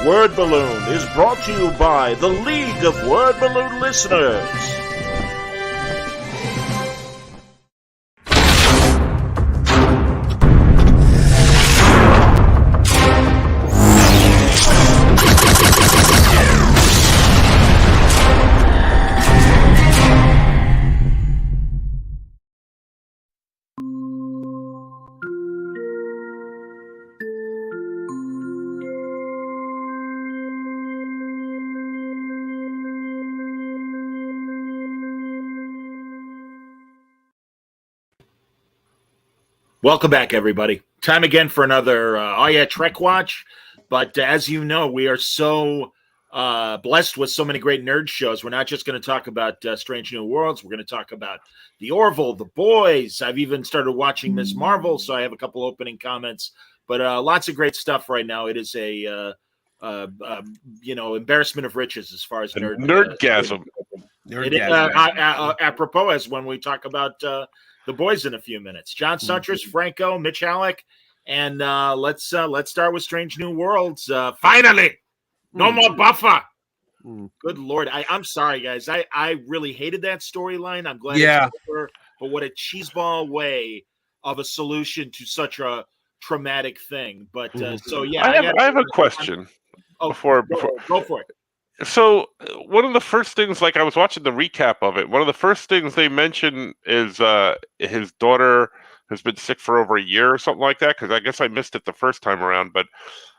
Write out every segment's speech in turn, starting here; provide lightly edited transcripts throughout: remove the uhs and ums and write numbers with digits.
Word Balloon is brought to you by the League of Word Balloon Listeners. Welcome back, everybody. Time again for another Trek Watch. But as you know, we are so blessed with so many great nerd shows. We're not just going to talk about Strange New Worlds. We're going to talk about The Orville, The Boys. I've even started watching Ms. Marvel, so I have a couple opening comments. But lots of great stuff right now. It is a embarrassment of riches as far as nerdgasm. Apropos, as when we talk about The Boys in a few minutes. John Suntress, Franco, Mitch Halleck, and let's start with Strange New Worlds. Finally, no more buffer. Good Lord, I'm sorry, guys. I really hated that storyline. I'm glad it's over, but what a cheeseball way of a solution to such a traumatic thing. But I have a question. Before go for it. So one of the first things, like I was watching the recap of it, one of the first things they mention is his daughter has been sick for over a year or something like that, because I guess I missed it the first time around. But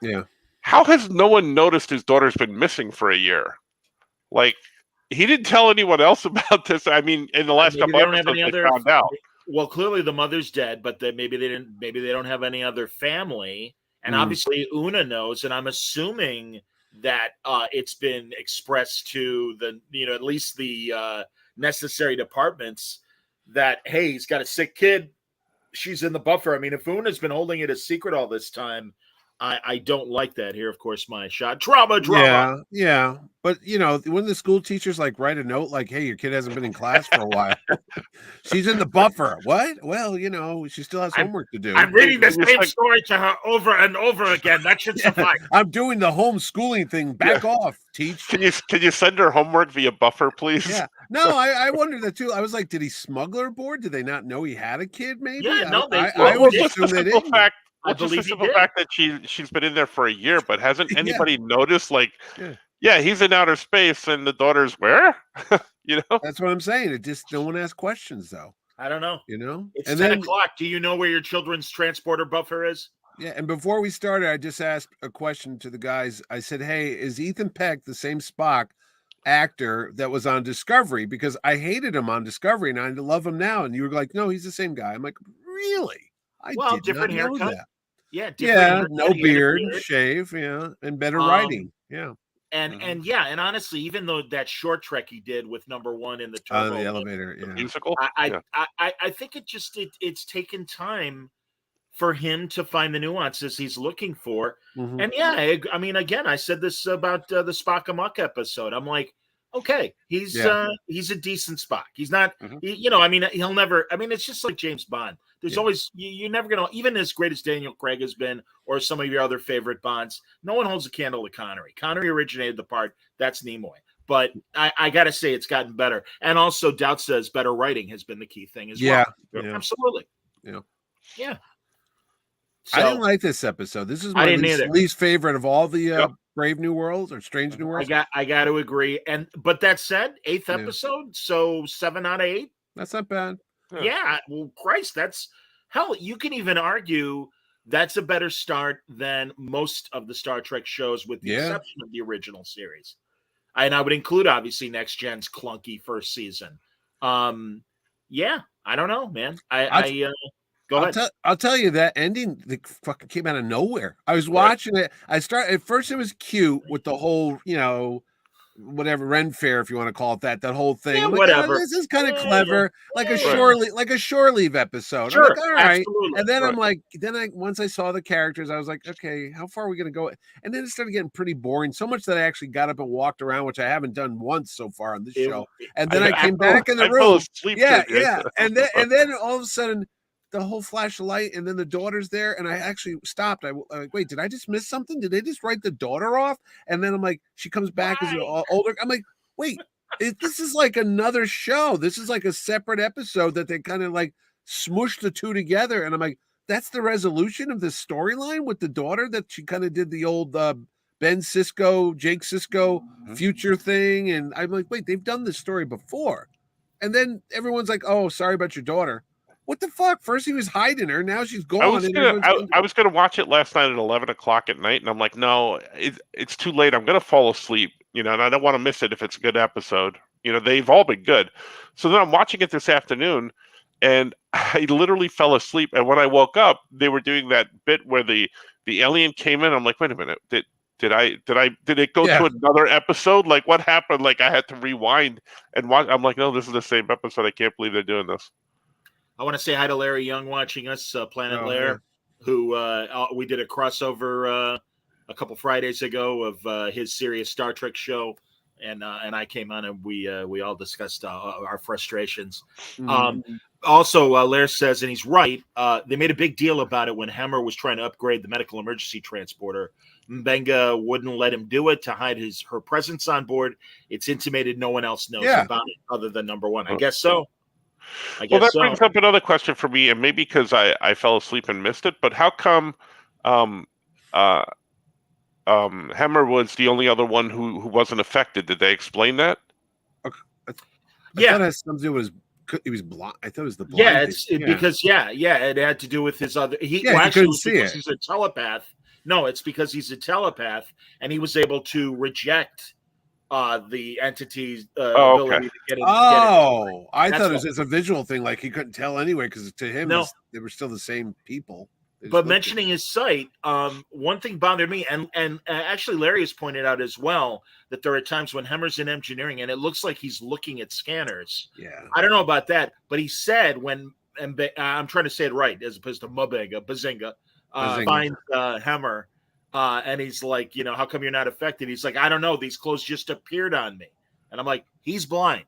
yeah, how has no one noticed his daughter's been missing for a year? Like, he didn't tell anyone else about this. I mean, in the last couple episodes, they found out. Well, clearly the mother's dead, but maybe they don't have any other family, and obviously Una knows, and I'm assuming that it's been expressed to the, at least the necessary departments that, hey, he's got a sick kid. She's in the buffer. I mean, if Una's been holding it a secret all this time, I don't like that. Here, of course, my shot. Drama. Yeah. But, when the school teachers write a note like, hey, your kid hasn't been in class for a while. She's in the buffer. What? Well, she still has homework to do. I'm reading the same story to her over and over again. That should suffice. I'm doing the homeschooling thing. Back off, teach. Can you send her homework via buffer, please? Yeah. No, I wondered that too. I was like, did he smuggle her aboard? Did they not know he had a kid, maybe? Yeah, no, I would assume they didn't. Just the simple fact that she's been in there for a year, but hasn't anybody noticed? Yeah, he's in outer space, and the daughter's where? That's what I'm saying. It just no one asks questions, though. I don't know. It's and 10 o'clock. Do you know where your children's transporter buffer is? Yeah, and before we started, I just asked a question to the guys. I said, "Hey, is Ethan Peck the same Spock actor that was on Discovery? Because I hated him on Discovery, and I love him now." And you were like, "No, he's the same guy." I'm like, "Really? Different haircut. No beard, shave, and better writing, and honestly, even though that short trek he did with number one in the Turbo, the elevator, the musical, I think it's taken time for him to find the nuances he's looking for, and I mean, again, I said this about the Spock Amok episode. I'm like, okay, he's a decent Spock. He's not, I mean, he'll never. I mean, it's just like James Bond. There's always you're never gonna, even as great as Daniel Craig has been, or some of your other favorite Bonds. No one holds a candle to Connery. Connery originated the part. That's Nimoy. But I gotta say, it's gotten better. And also, Doubt says better writing has been the key thing as well. Yeah, absolutely. Yeah. So, I didn't like this episode. This is my least favorite of all the Brave New Worlds or Strange New Worlds. I got to agree. But that said, 8th episode, so 7 out of 8. That's not bad. Yeah. Well, Christ, that's hell. You can even argue that's a better start than most of the Star Trek shows, with the exception of the original series. And I would include, obviously, Next Gen's clunky first season. I don't know, man. Go ahead. I'll tell you, that ending fucking came out of nowhere. I was watching it. At first it was cute with the whole, whatever, Ren Fair, if you want to call it that whole thing. I'm like, whatever. This is kind of clever, like a shore leave episode. Sure, I'm like, all right. Absolutely. And then I'm like, once I saw the characters, I was like, okay, how far are we going to go? And then it started getting pretty boring, so much that I actually got up and walked around, which I haven't done once so far on this show. And then I came back in the room. Asleep yeah. And then all of a sudden, the whole flash of light, and then the daughter's there, and I actually stopped. I'm like, wait, did I just miss something? Did they just write the daughter off? And then I'm like, she comes back as an older. I'm like, wait, this is like another show. This is like a separate episode that they kind of like smushed the two together. And I'm like, that's the resolution of this storyline with the daughter, that she kind of did the old Ben Sisko, Jake Sisko future thing. And I'm like, wait, they've done this story before. And then everyone's like, oh, sorry about your daughter. What the fuck? First he was hiding her. Now she's gone. I was gonna watch it last night at 11 o'clock at night, and I'm like, no, it's too late. I'm gonna fall asleep, and I don't want to miss it if it's a good episode. They've all been good. So then I'm watching it this afternoon, and I literally fell asleep. And when I woke up, they were doing that bit where the alien came in. I'm like, wait a minute, did it go to another episode? Like, what happened? Like, I had to rewind and watch. I'm like, no, this is the same episode. I can't believe they're doing this. I want to say hi to Larry Young watching us, Planet Lair, who we did a crossover a couple Fridays ago of his serious Star Trek show, and I came on and we all discussed our frustrations. Also, Lair says, and he's right, they made a big deal about it when Hemmer was trying to upgrade the medical emergency transporter. Mbenga wouldn't let him do it to hide her presence on board. It's intimated no one else knows about it other than number one. I guess so. Well, that brings up another question for me, and maybe because I fell asleep and missed it, but how come Hemmer was the only other one who wasn't affected? Did they explain that? I thought it has something to do with he was blind. I thought it was the blind. Yeah, because it had to do with his other. He couldn't see it. He's a telepath. No, it's because he's a telepath, and he was able to reject the entity's ability to get it. I thought it was just a visual thing, like he couldn't tell anyway, because to him they were still the same people. But mentioning his sight, one thing bothered me, and actually Larry has pointed out as well, that there are times when Hemmer's in engineering and it looks like he's looking at scanners. Yeah, I don't know about that, but he said when I'm trying to say it right as opposed to Bazinga finds Hemmer. And he's like, how come you're not affected? He's like, I don't know. These clothes just appeared on me. And I'm like, he's blind.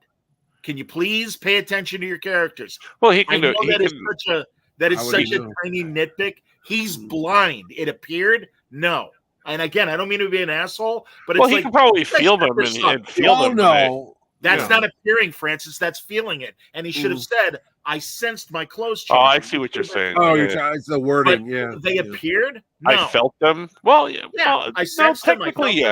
Can you please pay attention to your characters? Well, he can. That is such a tiny nitpick. He's blind. It appeared. No. And again, I don't mean to be an asshole, but it's he can probably feel them and feel them. No. That's not appearing, Francis. That's feeling it. And he should have said, I sensed my clothes changing. Oh, I see what you're saying. Oh, it's the wording. But they appeared? No. I felt them. Well, I sensed them. Technically,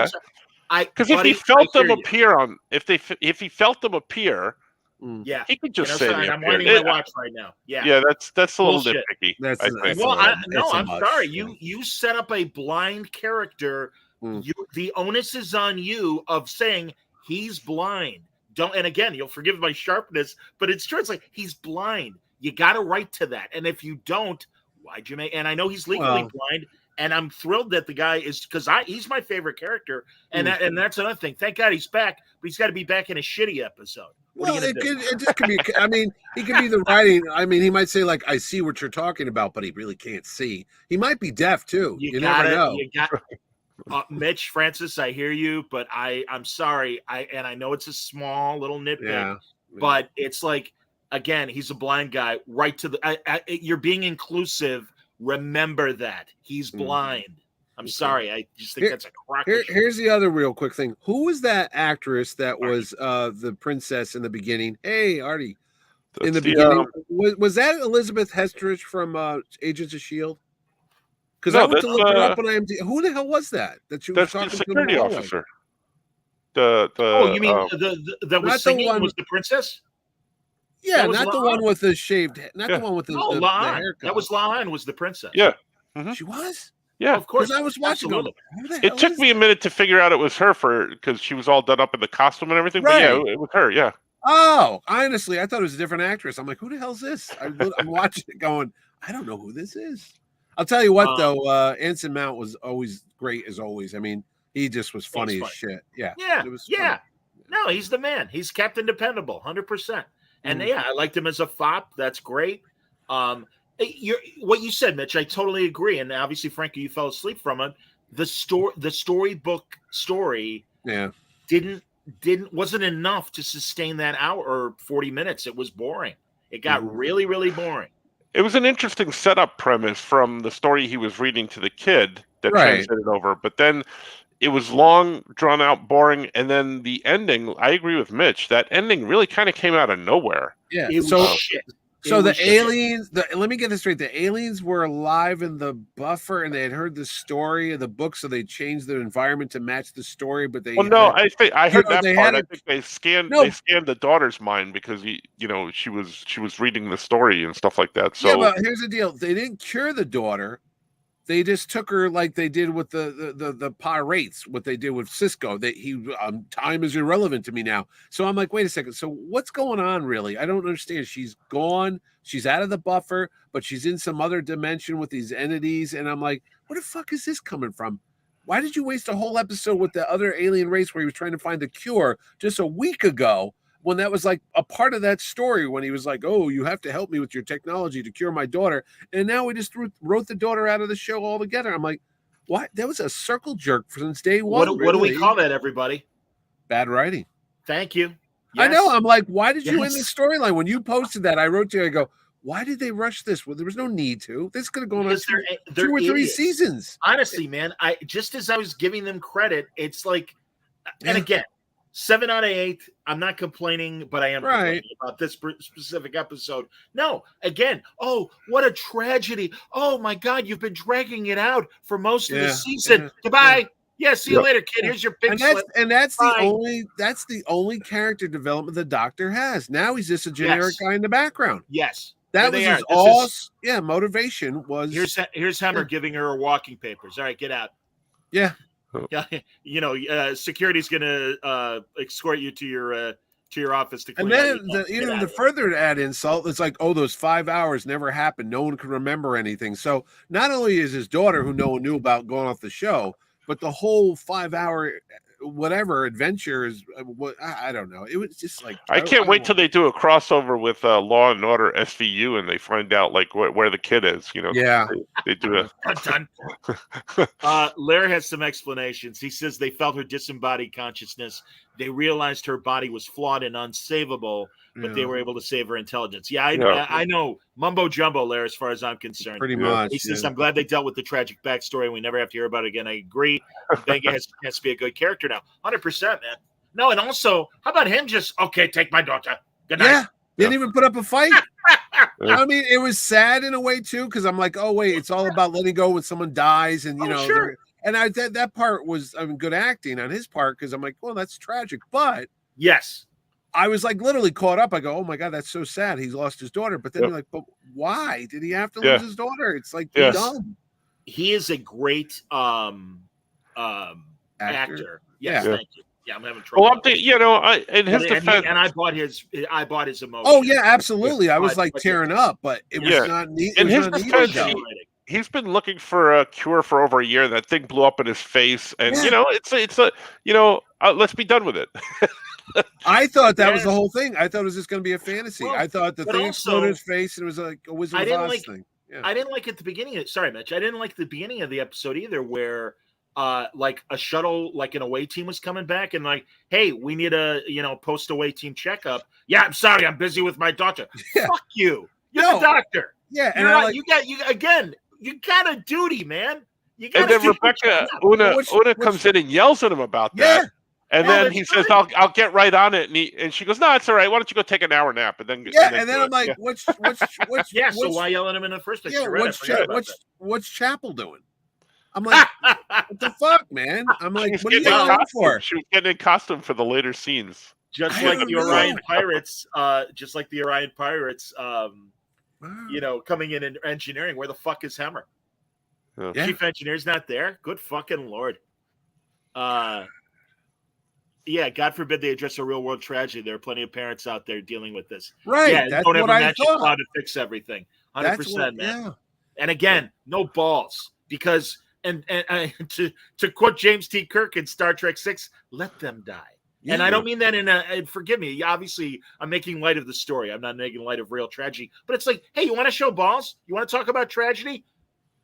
because if he felt them appear if he felt them appear, he could just say I'm winding my watch right now. Yeah, that's a little nitpicky. I'm sorry. You set up a blind character. The onus is on you of saying he's blind. And again, you'll forgive my sharpness, but it's true. It's like, he's blind. You got to write to that. And if you don't, why'd you make? And I know he's legally blind, and I'm thrilled that the guy is, because he's my favorite character, and that's another thing. Thank God he's back, but he's got to be back in a shitty episode. It just could be. I mean, he could be the writing. I mean, he might say like, "I see what you're talking about," but he really can't see. He might be deaf too. You never know. Mitch, Francis, I hear you, but I'm sorry. I know it's a small little nitpick, but it's like, again, he's a blind guy. Right to the, you're being inclusive. Remember that he's blind. I'm sorry. I just think that's a crack. Here's the other real quick thing. Who was that actress that was the princess in the beginning? Hey, Artie. In the beginning, was that Elizabeth Hestrich from Agents of S.H.I.E.L.D.? Because I went to look her up on IMDb. Who the hell was that? That she was talking to the security officer. You mean that was singing was the princess? Yeah, not the one with the shaved head. Not the one with the haircut. That was Lahan was the princess. Yeah. She was? Yeah. Of course. I was watching it took me a minute to figure out it was her because she was all done up in the costume and everything. Right. But yeah, it was her. Yeah. Oh, honestly, I thought it was a different actress. I'm like, who the hell's this? I'm watching it going, I don't know who this is. I'll tell you what, though, Anson Mount was always great as always. I mean, he just was funny as shit. Yeah. Yeah. No, he's the man. He's Captain Dependable, 100%. And I liked him as a fop. That's great. What you said, Mitch, I totally agree. And obviously, Frankie, you fell asleep from it. The storybook story wasn't enough to sustain that hour or 40 minutes. It was boring. It got really, really boring. It was an interesting setup premise from the story he was reading to the kid that translated over, but then it was long, drawn out, boring, and then the ending. I agree with Mitch. That ending really kind of came out of nowhere. Yeah. It was shit. So the aliens, let me get this straight. The aliens were alive in the buffer, and they had heard the story of the book, so they changed the environment to match the story. But they, well, no, I think I heard that part. I think they scanned the daughter's mind because she was reading the story and stuff like that. So yeah, but here's the deal: they didn't cure the daughter. They just took her like they did with the pirates, what they did with Cisco. Time is irrelevant to me now. So I'm like, wait a second. So what's going on really? I don't understand. She's gone. She's out of the buffer, but she's in some other dimension with these entities. And I'm like, where the fuck is this coming from? Why did you waste a whole episode with the other alien race where he was trying to find the cure just a week ago? When that was like a part of that story, when he was like, oh, you have to help me with your technology to cure my daughter. And now we just wrote the daughter out of the show altogether. I'm like, what? That was a circle jerk since day one. What do we call that, everybody? Bad writing. Thank you. Yes. I know. I'm like, why did you end the storyline? When you posted that, I wrote to you, I go, why did they rush this? Well, there was no need to. This could have gone on two or three seasons. Honestly, man, just as I was giving them credit, it's like, and again, 7 out of 8. I'm not complaining, but I am complaining about this specific episode. No, again, oh, what a tragedy. Oh, my God, you've been dragging it out for most of the season. Goodbye. Yeah, see you later, kid. Here's your pink slip. And that's the only character development the Doctor has. Now he's just a generic guy in the background. Yes. That was his motivation was. Here's Hammer giving her her walking papers. All right, get out. Yeah. Yeah, security's gonna escort you to your office to clean. And then even the further to add insult, it's like, oh, those 5 hours never happened. No one can remember anything. So not only is his daughter, who no one knew about, going off the show, but the whole 5 hour whatever adventure is what I don't know. It was just like I can't wait till they do a crossover with Law and Order SVU and they find out like where the kid is. Yeah, they do a. Done. Lair has some explanations. He says they felt her disembodied consciousness. They realized her body was flawed and unsavable, but they were able to save her intelligence. I know mumbo jumbo, Lair, as far as I'm concerned. Pretty much. He says, I'm glad they dealt with the tragic backstory and we never have to hear about it again. I agree. Benga has to be a good character now. 100%, man. No, and also, how about him just, okay, take my daughter. Good night. Yeah. Didn't even put up a fight. I mean, it was sad in a way, too, because I'm like, oh, wait, it's all about letting go when someone dies. And, sure. And that part was good acting on his part because I'm like, well, that's tragic. But yes, I was like literally caught up. I go, oh my God, that's so sad. He's lost his daughter. But then you're like, but why did he have to lose his daughter? It's like dumb. He is a great actor. Yes, thank you. Yeah, I'm having trouble. Well, in his defense, and I bought his emotion. Oh yeah, absolutely. I was like tearing up, but it was not neat. In his defense, he's been looking for a cure for over a year. That thing blew up in his face, and let's be done with it. I thought that was the whole thing. I thought it was just going to be a fantasy. Well, I thought the thing exploded in his face, and it was like a Wizard of Oz thing. Yeah. I didn't like at the beginning. Sorry, Mitch. I didn't like the beginning of the episode either, where like a shuttle, like an away team was coming back, and like, hey, we need a post away team checkup. Yeah, I'm sorry, I'm busy with my daughter. Yeah. Fuck you. You're the doctor. Yeah, and you got a duty, man. You got. And then Rebecca Una comes in and yells at him about that. Yeah. And then he says, "I'll get right on it." And she goes, "No, it's all right. Why don't you go take an hour nap?" And then and then I'm like, "Which?" So why yell at him in the first place? Yeah, what's Chapel doing? I'm like, what the fuck, man? I'm like, what are you yelling for? She was getting in costume for the later scenes, just like the Orion Pirates. Coming in and engineering. Where the fuck is Hammer? Yeah. Chief engineer's not there. Good fucking lord. Yeah, God forbid they address a real world tragedy. There are plenty of parents out there dealing with this. Right. Yeah, that's don't what ever I thought. How to fix everything. 100%, man. Yeah. And again, no balls. Because and to quote James T. Kirk in Star Trek VI, let them die. Yeah. And I don't mean that and forgive me. Obviously, I'm making light of the story. I'm not making light of real tragedy. But it's like, hey, you want to show balls? You want to talk about tragedy?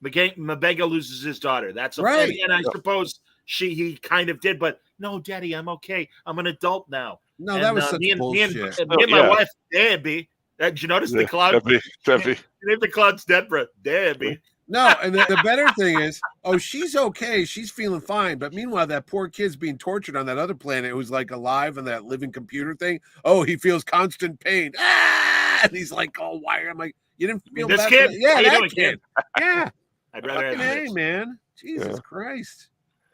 Mabega loses his daughter. That's right. And I suppose he kind of did, but no, Daddy, I'm okay. I'm an adult now. No, that was such bullshit. Me and my wife, Debbie, Did you notice the cloud? Debbie. Name the cloud's Deborah. Debbie. No, and the better thing is, she's okay. She's feeling fine. But meanwhile, that poor kid's being tortured on that other planet who's like alive on that living computer thing. Oh, he feels constant pain. And he's like, oh, why? I'm like, you didn't feel this bad kid? Yeah, How you that doing, kid. Yeah. I'd rather have Hey, this. man. Jesus Christ.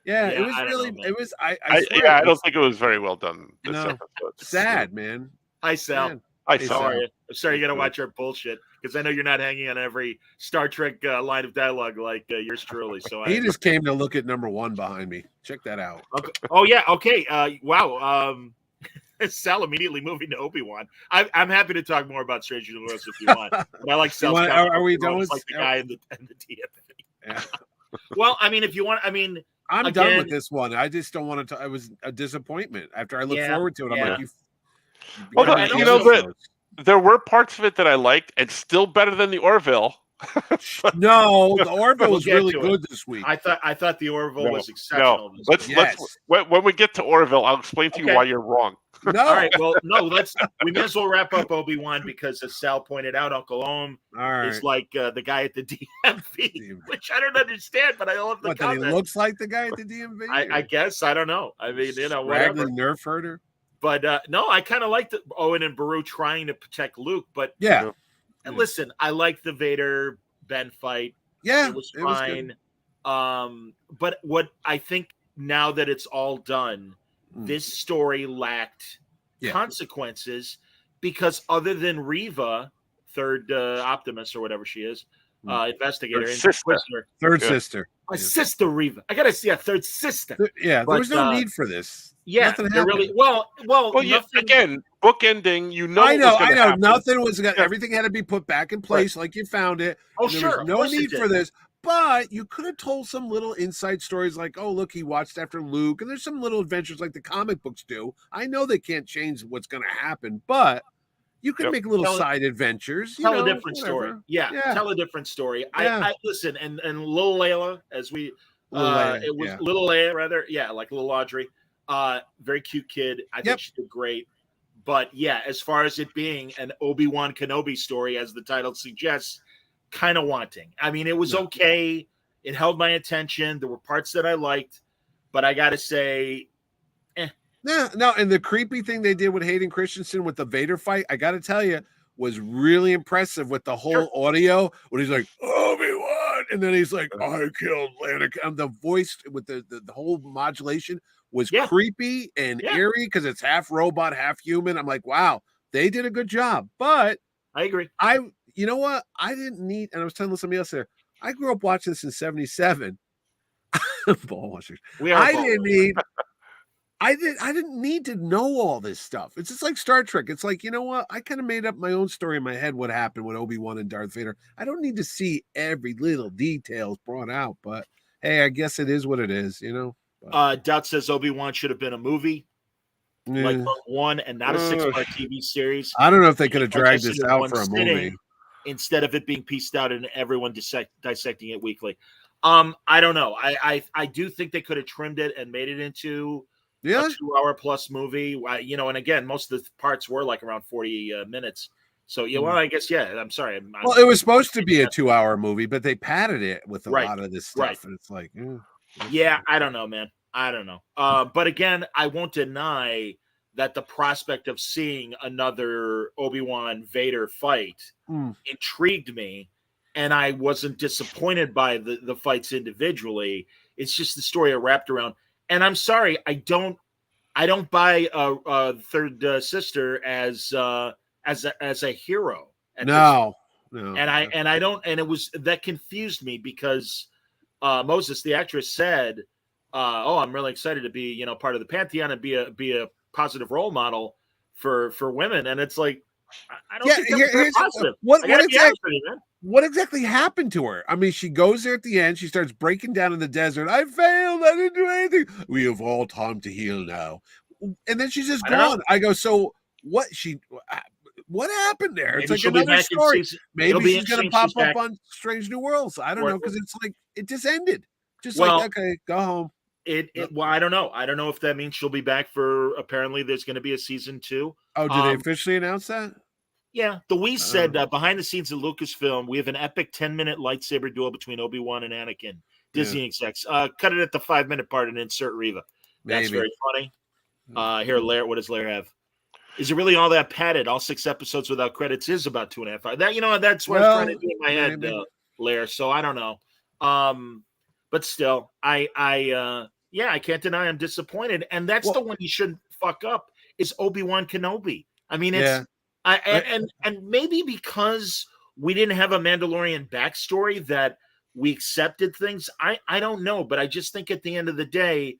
Yeah, it was really, know, it was, I swear. Yeah, I don't think it was very well done. This episode. Sad, man. Hi, Sal. Sad. Hi, How Sal. are you? I'm sorry you got to watch our bullshit because I know you're not hanging on every Star Trek line of dialogue like yours truly. So he just came to look at number 1 behind me. Check that out. Okay. Oh yeah. Okay. Wow. Sal immediately moving to Obi Wan. I'm happy to talk more about Stranger Than Worlds if you want. But I like Sal's. Are we done with like the guy in the DMV? Yeah. Well, I mean, if you want, I mean, I'm done with this one. I just don't want to. It was a disappointment. After I look forward to it, I'm like, there were parts of it that I liked, and still better than the Orville. No, the Orville was really good this week. I thought the Orville was exceptional. No, let's when we get to Orville, I'll explain to you why you're wrong. No, all right. Well, no. We may as well wrap up Obi-Wan because, as Sal pointed out, Uncle Ohm is like the guy at the DMV, which I don't understand, but I love the comment. He looks like the guy at the DMV. I guess I don't know. I mean, whatever. Nerf herder. But no, I kind of liked Owen and Beru trying to protect Luke. But and listen, I liked the Vader Ben fight. Yeah, it was fine. But what I think now that it's all done, this story lacked consequences because other than Reva, third Optimus or whatever she is, investigator, third sister, my sister Reva. I gotta see a third sister. There was no need for this. Yeah, really. Well. Again, book ending. I know. Nothing was. Everything had to be put back in place, like you found it. Oh, there sure. was no need for this. But you could have told some little inside stories like, oh, look, he watched after Luke. And there's some little adventures like the comic books do. I know they can't change what's going to happen, but you could make little side adventures. Tell a different story. Yeah, tell a different story. I listen, and little Layla, as we, it was little Leia, rather. Yeah, like little Audrey. Very cute kid. I think she did great. But yeah, as far as it being an Obi-Wan Kenobi story, as the title suggests, kind of wanting. I mean, it was okay. It held my attention. There were parts that I liked, but I got to say, No, and the creepy thing they did with Hayden Christensen with the Vader fight, I got to tell you, was really impressive with the whole audio when he's like, Obi-Wan, and then he's like, I killed Anakin. And the voice with the whole modulation was creepy and eerie because it's half robot, half human. I'm like, wow, they did a good job. But I agree. You know what? I didn't need, and I was telling somebody else there, I grew up watching this in 77. Ball watchers. I didn't need to know all this stuff. It's just like Star Trek. It's like, you know what? I kind of made up my own story in my head what happened with Obi-Wan and Darth Vader. I don't need to see every little details brought out, but hey, I guess it is what it is, you know? Doubt says Obi-Wan should have been a movie. Like one and not a 6-part TV series. I don't know if they could have dragged this out for a movie. Instead of it being pieced out and everyone dissecting it weekly. I don't know. I do think they could have trimmed it and made it into a 2-hour plus movie. And again, most of the parts were like around 40 minutes. So, I guess, I'm sorry. Well, it was supposed to be a 2-hour movie, but they padded it with a lot of this stuff. And it's like, I don't know, man. I don't know. But again, I won't deny that the prospect of seeing another Obi-Wan Vader fight intrigued me, and I wasn't disappointed by the fights individually. It's just the story I wrapped around. And I'm sorry, I don't buy a third sister as a hero. No. And I don't. And it was that confused me because Moses, the actress, said, I'm really excited to be part of the pantheon and be a positive role model for women. And it's like, I don't think that's very positive. What exactly happened to her? I mean, she goes there at the end. She starts breaking down in the desert. I failed. I didn't do anything. We have all time to heal now. And then she's just gone. I go, so what? What happened there? It's like another story. Maybe she's going to pop up on Strange New Worlds. I don't know, because it's like it just ended. Just okay, go home. Well, I don't know. I don't know if that means she'll be back for. Apparently, there's going to be a season 2. Oh, did they officially announce that? Yeah, the Wii said behind the scenes of Lucasfilm, we have an epic 10-minute lightsaber duel between Obi Wan and Anakin. Disney execs. Cut it at the 5-minute part and insert Reva. That's very funny. Here, Lair, what does Lair have? Is it really all that padded? All 6 episodes without credits is about 2.5 hours. That that's what I was trying to do in my head, Lair. So I don't know. But still, I can't deny I'm disappointed, and that's the one you shouldn't fuck up is Obi-Wan Kenobi. I mean, it's and maybe because we didn't have a Mandalorian backstory that we accepted things. I don't know, but I just think at the end of the day,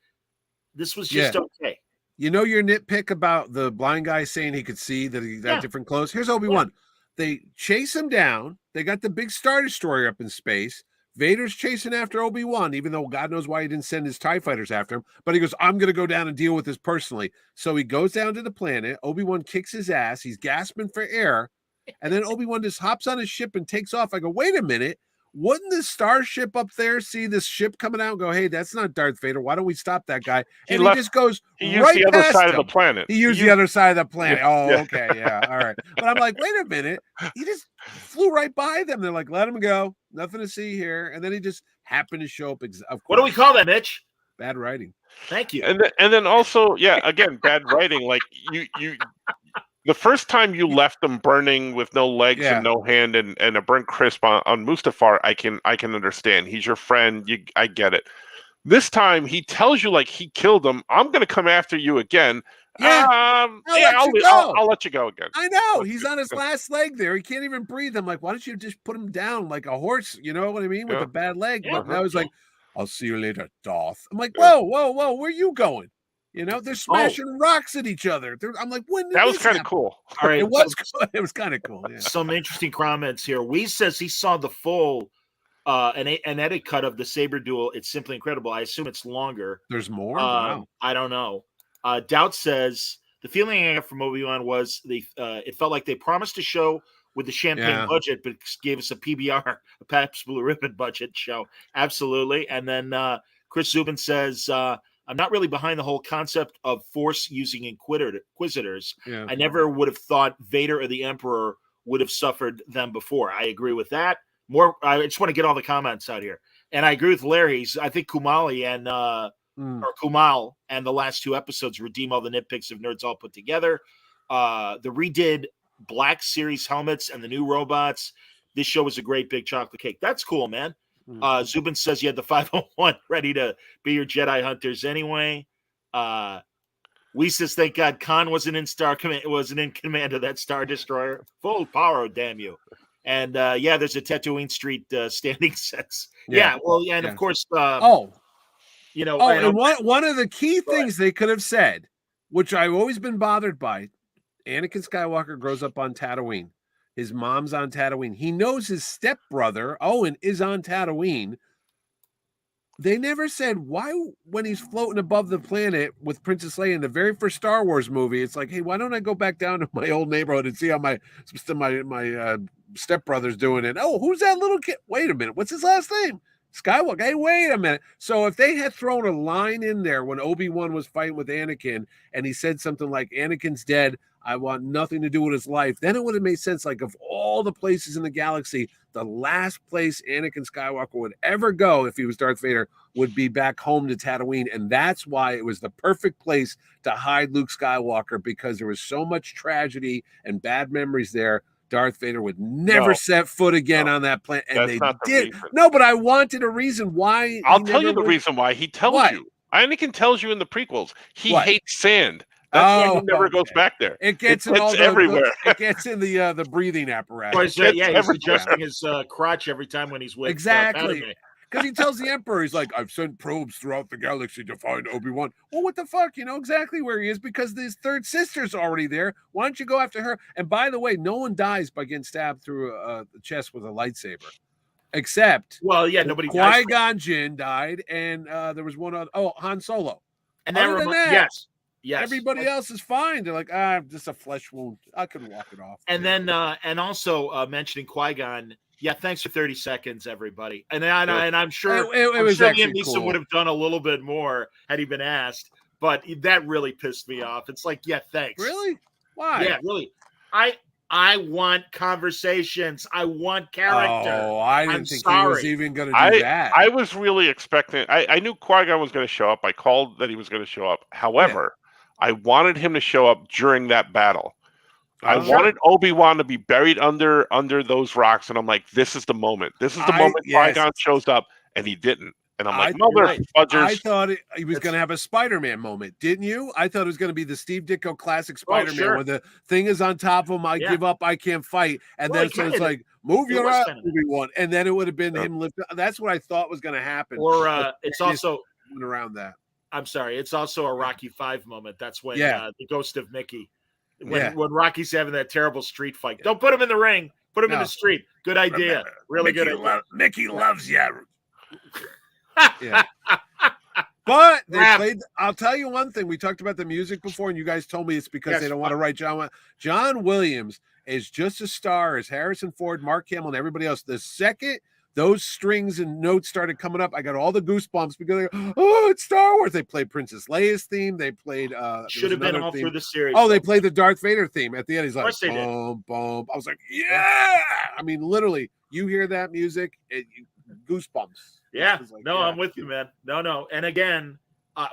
this was just okay. You know your nitpick about the blind guy saying he could see that he got different clothes? Here's Obi-Wan. They chase him down. They got the big Star Destroyer up in space. Vader's chasing after Obi-Wan, even though God knows why he didn't send his TIE fighters after him. But he goes, I'm going to go down and deal with this personally. So he goes down to the planet. Obi-Wan kicks his ass. He's gasping for air. And then Obi-Wan just hops on his ship and takes off. I go, wait a minute. Wouldn't the starship up there see this ship coming out and go, hey, that's not Darth Vader. Why don't we stop that guy? And he just goes right the other side him. Of the planet. He used the other side of the planet. Okay. Yeah. All right. But I'm like, wait a minute. He just flew right by them. They're like, let him go. Nothing to see here. And then he just happened to show up. Of course. What do we call that, Mitch? Bad writing. Thank you. And then also, again, bad writing. Like you the first time you left them burning with no legs and no hand and a burnt crisp on Mustafar, I can understand. He's your friend. I get it. This time he tells you like he killed him. I'm gonna come after you again. I'll let you go again. I know. He's on his last leg there. He can't even breathe. I'm like, why don't you just put him down like a horse? You know what I mean? With a bad leg. But now he's like, I'll see you later, Darth. I'm like, whoa, where are you going? You know, they're smashing rocks at each other. I'm like, when did that was kind of cool. All right, it was kind of cool. Yeah. Some interesting comments here. Wee says he saw the full an edit cut of the saber duel. It's simply incredible. I assume it's longer. There's more. Wow. I don't know. Doubt says the feeling I got from Obi-Wan was it felt like they promised a show with the champagne budget, but gave us a PBR, a Pabst Blue Ribbon budget show. Absolutely. And then Chris Zubin says, I'm not really behind the whole concept of Force using Inquisitors. Yeah. I never would have thought Vader or the Emperor would have suffered them before. I agree with that. I just want to get all the comments out here. And I agree with Larry. I think Kumali and or Kumal and the last 2 episodes redeem all the nitpicks of Nerds All Put Together. The redid Black Series helmets and the new robots. This show was a great big chocolate cake. That's cool, man. Zubin says you had the 501 ready to be your Jedi hunters anyway. We says thank God Khan wasn't in command of that Star Destroyer. Full power, damn you. And there's a Tatooine Street standing sets. And of course, and one of the key things they could have said, which I've always been bothered by, Anakin Skywalker grows up on Tatooine. His mom's on Tatooine. He knows his stepbrother, Owen, is on Tatooine. They never said why, when he's floating above the planet with Princess Leia in the very first Star Wars movie, it's like, hey, why don't I go back down to my old neighborhood and see how my stepbrother's doing it? Oh, who's that little kid? Wait a minute. What's his last name? Skywalker. Hey, wait a minute. So if they had thrown a line in there when Obi-Wan was fighting with Anakin and he said something like, Anakin's dead, I want nothing to do with his life, then it would have made sense. Like, of all the places in the galaxy, the last place Anakin Skywalker would ever go if he was Darth Vader would be back home to Tatooine. And that's why it was the perfect place to hide Luke Skywalker, because there was so much tragedy and bad memories there. Darth Vader would never set foot again on that planet. And they did. No, but I wanted a reason why. I'll tell you the reason why. He tells you. Anakin tells you in the prequels. He hates sand. That's why he never goes back there. It gets in all everywhere. It gets in the breathing apparatus. He's adjusting his crotch every time when he's with exactly. Because he tells the Emperor, he's like, I've sent probes throughout the galaxy to find Obi-Wan. Well, what the fuck? You know exactly where he is because his third sister's already there. Why don't you go after her? And by the way, no one dies by getting stabbed through the chest with a lightsaber. Except, nobody dies. Qui-Gon Jinn died, and there was one other. Oh, Han Solo. And yes. Everybody else is fine. They're like, just a flesh wound. I could walk it off. And then, and also mentioning Qui-Gon. Yeah, thanks for 30 seconds, everybody. And I'm sure Liam Neeson would have done a little bit more had he been asked. But that really pissed me off. It's like, thanks. Really? Why? Yeah, really. I want conversations. I want character. Oh, I didn't I'm think sorry. he was even going to do that. I was really expecting. I knew Qui-Gon was going to show up. I called that he was going to show up. However, I wanted him to show up during that battle. I wanted Obi Wan to be buried under those rocks, and I'm like, this is the moment. This is the moment Qui-Gon shows up, and he didn't. And I'm like, motherfuckers. I thought he was going to have a Spider-Man moment, didn't you? I thought it was going to be the Steve Ditko classic Spider-Man where the thing is on top of him. I give up. I can't fight. And then so it's like, move your ass, Obi-Wan. And then it would have been him lift. That's what I thought was going to happen. Or it's also around that. I'm sorry. It's also a Rocky V moment. That's when the ghost of Mickey, when Rocky's having that terrible street fight. Don't put him in the ring. Put him in the street. Good idea. Really good idea. Mickey loves you. Yeah. But they played. I'll tell you one thing. We talked about the music before, and you guys told me it's because they don't want to write John Williams is just a star as Harrison Ford, Mark Hamill, and everybody else. The second those strings and notes started coming up, I got all the goosebumps because it's Star Wars. They played Princess Leia's theme. They played should have been all through the series. Oh, they played the Darth Vader theme at the end. He's like, boom, boom. I was like, yeah. I mean, literally, you hear that music, goosebumps. Yeah, I'm with you, man. No. And again,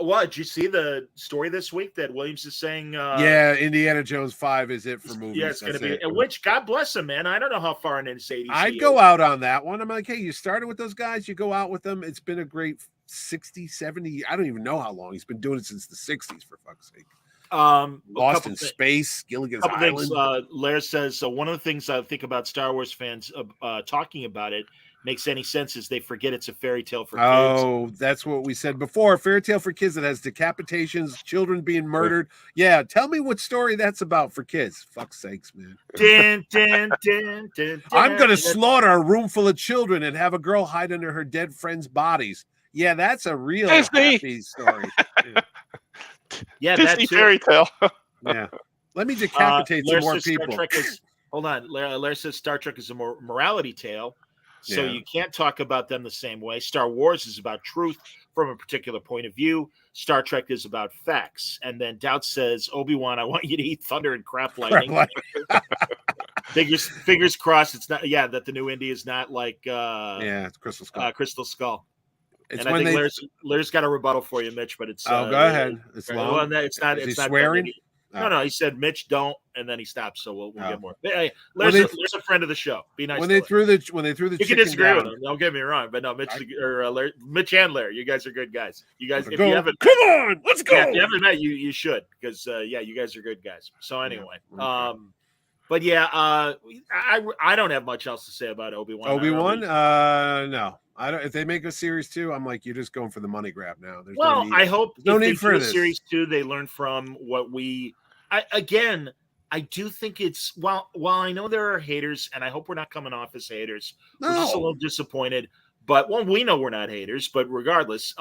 did you see the story this week that Williams is saying? Indiana Jones 5 is it for movies. Yeah, it's going to be. Which, God bless him, man. I don't know how far in his 80s I'd go out on that one. I'm like, hey, you started with those guys. You go out with them. It's been a great 60, 70. I don't even know how long. He's been doing it since the 60s, for fuck's sake. Lost in Space, Gilligan's Island. Lair says, one of the things I think about Star Wars fans talking about it makes any sense is they forget it's a fairy tale for kids. Oh, that's what we said before. A fairy tale for kids that has decapitations, children being murdered. Yeah, tell me what story that's about for kids. Fuck's sakes, man. I'm going to slaughter a room full of children and have a girl hide under her dead friends' bodies. Yeah, that's a real happy story. Yeah, Disney fairy tale. Yeah. Let me decapitate some more people. Hold on. Lair says Star Trek is a morality tale. So you can't talk about them the same way. Star Wars is about truth from a particular point of view. Star Trek is about facts. And then Doubt says, Obi-Wan, I want you to eat thunder and crap lightning. Fingers crossed. It's not. that the new Indy is not like. It's Crystal Skull. Crystal Skull. It's and I think Lair's got a rebuttal for you, Mitch. But it's. Go ahead. It's long. Well, it's not. Is it's he not swearing. No, he said, Mitch, don't, and then he stopped. So we'll get more. Hey, Lair's a friend of the show. Be nice. When they threw the you can disagree with him. Don't get me wrong, but no, Mitch and Lair, you guys are good guys. You guys, if you haven't, come on, let's go. Yeah, if you haven't met, you should because you guys are good guys. So anyway, but I don't have much else to say about Obi-Wan. No. I don't. If they make a series 2, I'm like, you're just going for the money grab now. There's no need. I hope no need for this series 2. They learn from what we. I do think it's while I know there are haters, and I hope we're not coming off as haters. No. We're just a little disappointed, but we know we're not haters. But regardless,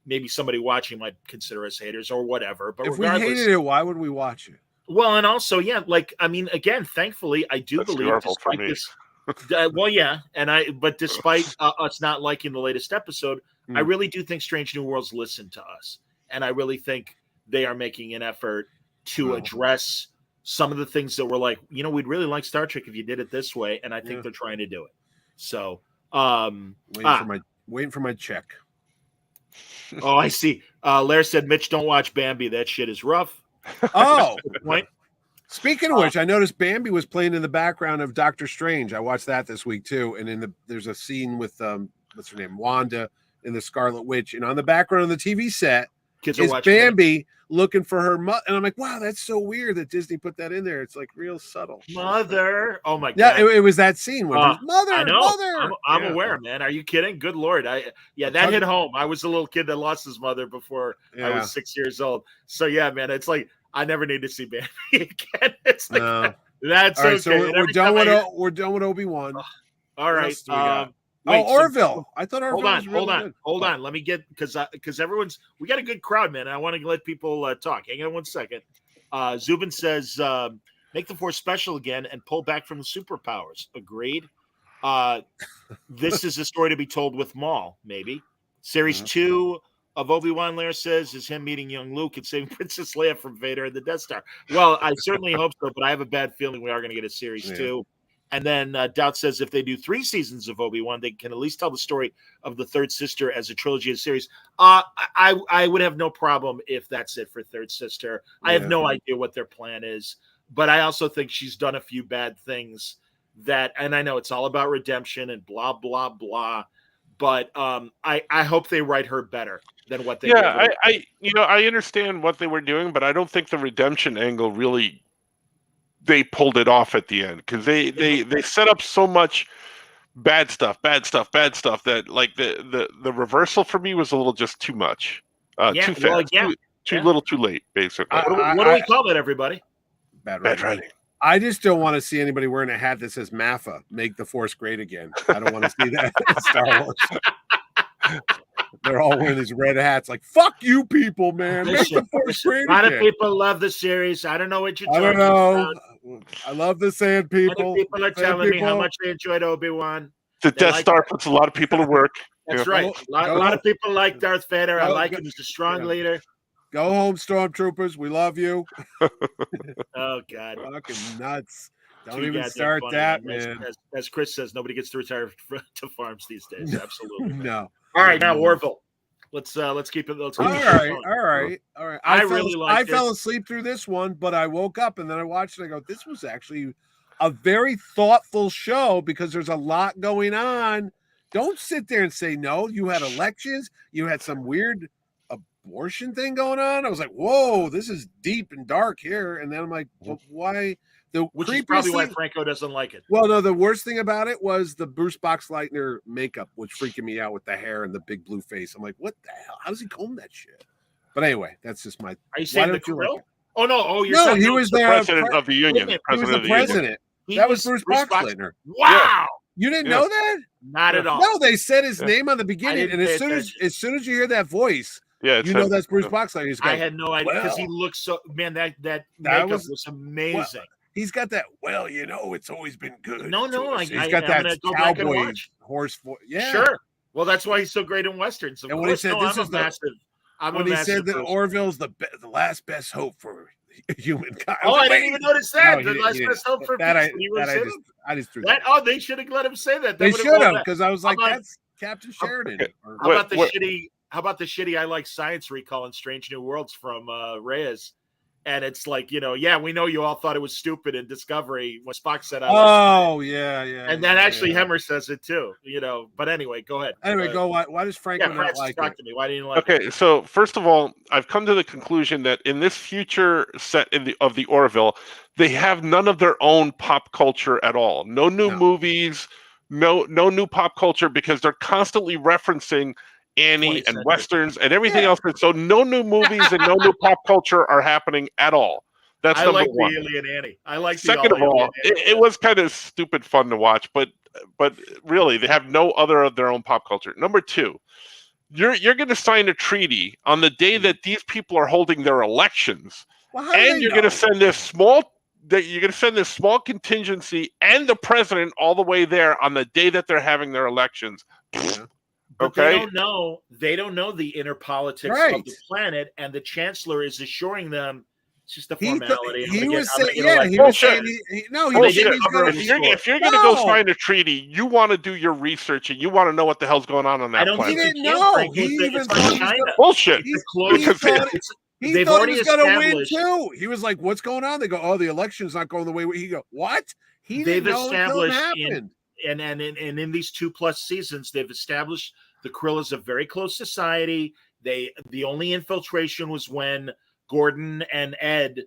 maybe somebody watching might consider us haters or whatever. But if we hated it, why would we watch it? Well, and also, again, thankfully, I do believe despite this. But despite us not liking the latest episode, I really do think Strange New Worlds listened to us, and I really think they are making an effort to address some of the things that were like, we'd really like Star Trek if you did it this way, and I think they're trying to do it. So, waiting for my check. Oh, I see. Lair said, Mitch, don't watch Bambi. That shit is rough. Oh, good point. Speaking of which, I noticed Bambi was playing in the background of Doctor Strange. I watched that this week too, and there's a scene with what's her name, Wanda, in the Scarlet Witch, and on the background of the TV set is Bambi looking for her mother, and I'm like, wow, that's so weird that Disney put that in there. It's like real subtle. Mother, oh my god, yeah, it was that scene where mother. I know. Mother. I'm aware, man. Are you kidding? Good lord, that hit home. I was a little kid that lost his mother before I was 6 years old. So yeah, man, it's like I never need to see Bambi again. It's like that's all right, okay. So we're done with Obi-Wan. All right. Orville. I thought Orville was really good. Hold on. Let me get because we got a good crowd, man. And I want to let people talk. Hang on 1 second. Zubin says, make the Force special again and pull back from the superpowers. Agreed. This is a story to be told with Maul, maybe. Series 2 of Obi Wan, Lair says, is him meeting young Luke and saving Princess Leia from Vader and the Death Star. Well, I certainly hope so, but I have a bad feeling we are going to get a series 2. And then Doubt says if they do 3 seasons of Obi Wan, they can at least tell the story of the third sister as a trilogy of series. I would have no problem if that's it for Third Sister. I have no idea what their plan is, but I also think she's done a few bad things and I know it's all about redemption and blah blah blah, but I hope they write her better than what they did. I understand what they were doing, but I don't think the redemption angle really they pulled it off at the end, because they set up so much bad stuff that like the reversal for me was a little just too much, too fast, too little, too late, basically. What do we call that, everybody? Bad writing. I just don't want to see anybody wearing a hat that says MAFA, make the Force great again. I don't want to see that in Star Wars. They're all wearing these red hats, like, fuck you people, man. Make the Force great again. A lot of people love the series. I don't know what you're talking about. I love the Sand People. Many people are telling me how much they enjoyed Obi-Wan. The Death Star puts a lot of people to work. That's right. A lot of people like Darth Vader. I like him. He's a strong leader. Go home, Stormtroopers. We love you. Oh, God. Fucking nuts. Don't even start that, man. As Chris says, nobody gets to retire to farms these days. Absolutely. No. All right, now Orville. Let's keep it. All right. I fell it. asleep through this one, but I woke up and then I watched it. And I go, this was actually a very thoughtful show because there's a lot going on. Don't sit there and say no. You had elections. You had some weird abortion thing going on. I was like, whoa, this is deep and dark here. And then I'm like, well, why? Which is probably why Franco doesn't like it. Well, no, the worst thing about it was the Bruce Boxleitner makeup, which freaking me out with the hair and the big blue face. I'm like, what the hell? How does he comb that shit? But anyway, that's just my. Are you saying the Krill? Oh no! Oh, you're no. He was the president of the union. He was the president. That was Bruce Boxleitner. Wow! Yeah. You didn't know that? Not at all. No, they said his name on the beginning, and as soon as you hear that voice. Yeah, you know that's Bruce Boxleitner. I had no idea because he looks so. Man, that makeup was amazing. Well, he's got that. Well, it's always been good. No, he's got that cowboy horse voice. Yeah, sure. Well, that's why he's so great in westerns. And when he said this is massive. When he said that Orville's the last best hope for humankind. I didn't even notice that. The last best hope for that. I just threw that. Oh, they should have let him say that. They should have, because I was like, that's Captain Sheridan. Okay. How about the shitty I Like Science recall in Strange New Worlds from Reyes? And it's like, we know you all thought it was stupid in Discovery when Spock said, yeah. And then actually Hemmer says it too, But anyway, go ahead. Anyway, go. Why does Franco not like it? To me. Why didn't you like it? Okay, so first of all, I've come to the conclusion that in this future set of the Orville, they have none of their own pop culture at all. No new movies, no new pop culture, because they're constantly referencing Annie and westerns and everything else. So no new movies and no new pop culture are happening at all. That's number one. The Alien Annie. I like. Second of all, it was kind of stupid fun to watch, but really they have no other of their own pop culture. Number two, you're going to sign a treaty on the day that these people are holding their elections, and you're going to send this small. You're going to send this small contingency and the president all the way there on the day that they're having their elections. Yeah. But they don't know the inner politics of the planet, and the Chancellor is assuring them it's just a formality. He was saying if you're going to go sign a treaty, you want to do your research and you want to know what the hell's going on that planet. He didn't know. He even bullshit. He thought he was going to win too. He was like, "What's going on?" They go, "Oh, the election's not going the way." He go, "What?" They've established and in these 2+ seasons, they've established the Krill is a very close society. The only infiltration was when Gordon and Ed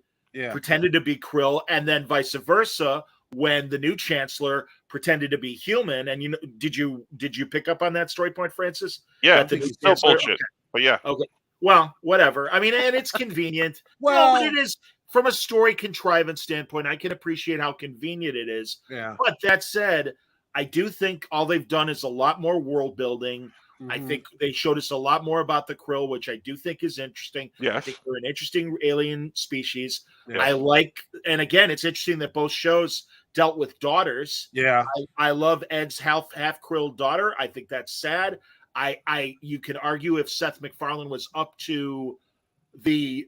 pretended to be Krill, and then vice versa when the new Chancellor pretended to be human. And did you pick up on that story point, Francis? Yeah, it's still bullshit. Okay. But yeah, okay. Well, whatever. I mean, and it's convenient. But it is. From a story contrivance standpoint, I can appreciate how convenient it is. Yeah. But that said, I do think all they've done is a lot more world building. Mm-hmm. I think they showed us a lot more about the Krill, which I do think is interesting. Yes. I think they're an interesting alien species. Yes. I like, and again, it's interesting that both shows dealt with daughters. Yeah. I love Ed's half Krill daughter. I think that's sad. you could argue if Seth MacFarlane was up to the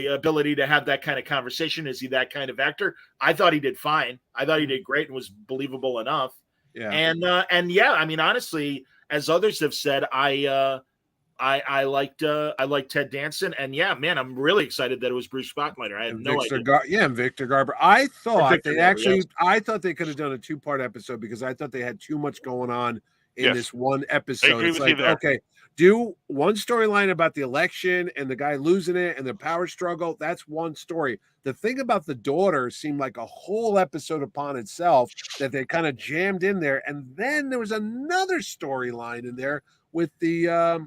ability to have that kind of conversation. Is he that kind of actor? I thought he did fine. I thought he did great and was believable enough. Yeah. And yeah, I mean, honestly, as others have said, I liked Ted Danson, and yeah, man, I'm really excited that it was Bruce Bottleiner. I had no idea. And Victor Garber. I thought Victor they Garber, actually, yes. I thought they could have done a 2-part episode because I thought they had too much going on in this one episode. I agree It's with you like, there. okay, do one storyline about the election and the guy losing it and the power struggle. That's one story. The thing about the daughter seemed like a whole episode upon itself that they kind of jammed in there. And then there was another storyline in there with the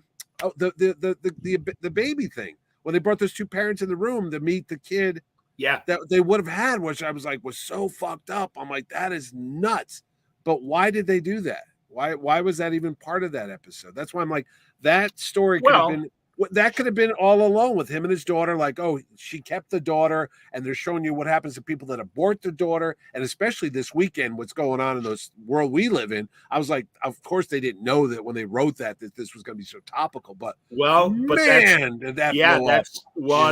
baby thing when they brought those two parents in the room to meet the kid. Yeah, that they would have had, which I was like, was so fucked up. I'm like, that is nuts. But why did they do that? Why was that even part of that episode? That's why I'm like, that story could have been, that could have been all alone with him and his daughter. Like, oh, she kept the daughter, and they're showing you what happens to people that abort their daughter, and especially this weekend, what's going on in this world we live in. I was like, of course they didn't know that when they wrote that this was going to be so topical. But man, did that blow up,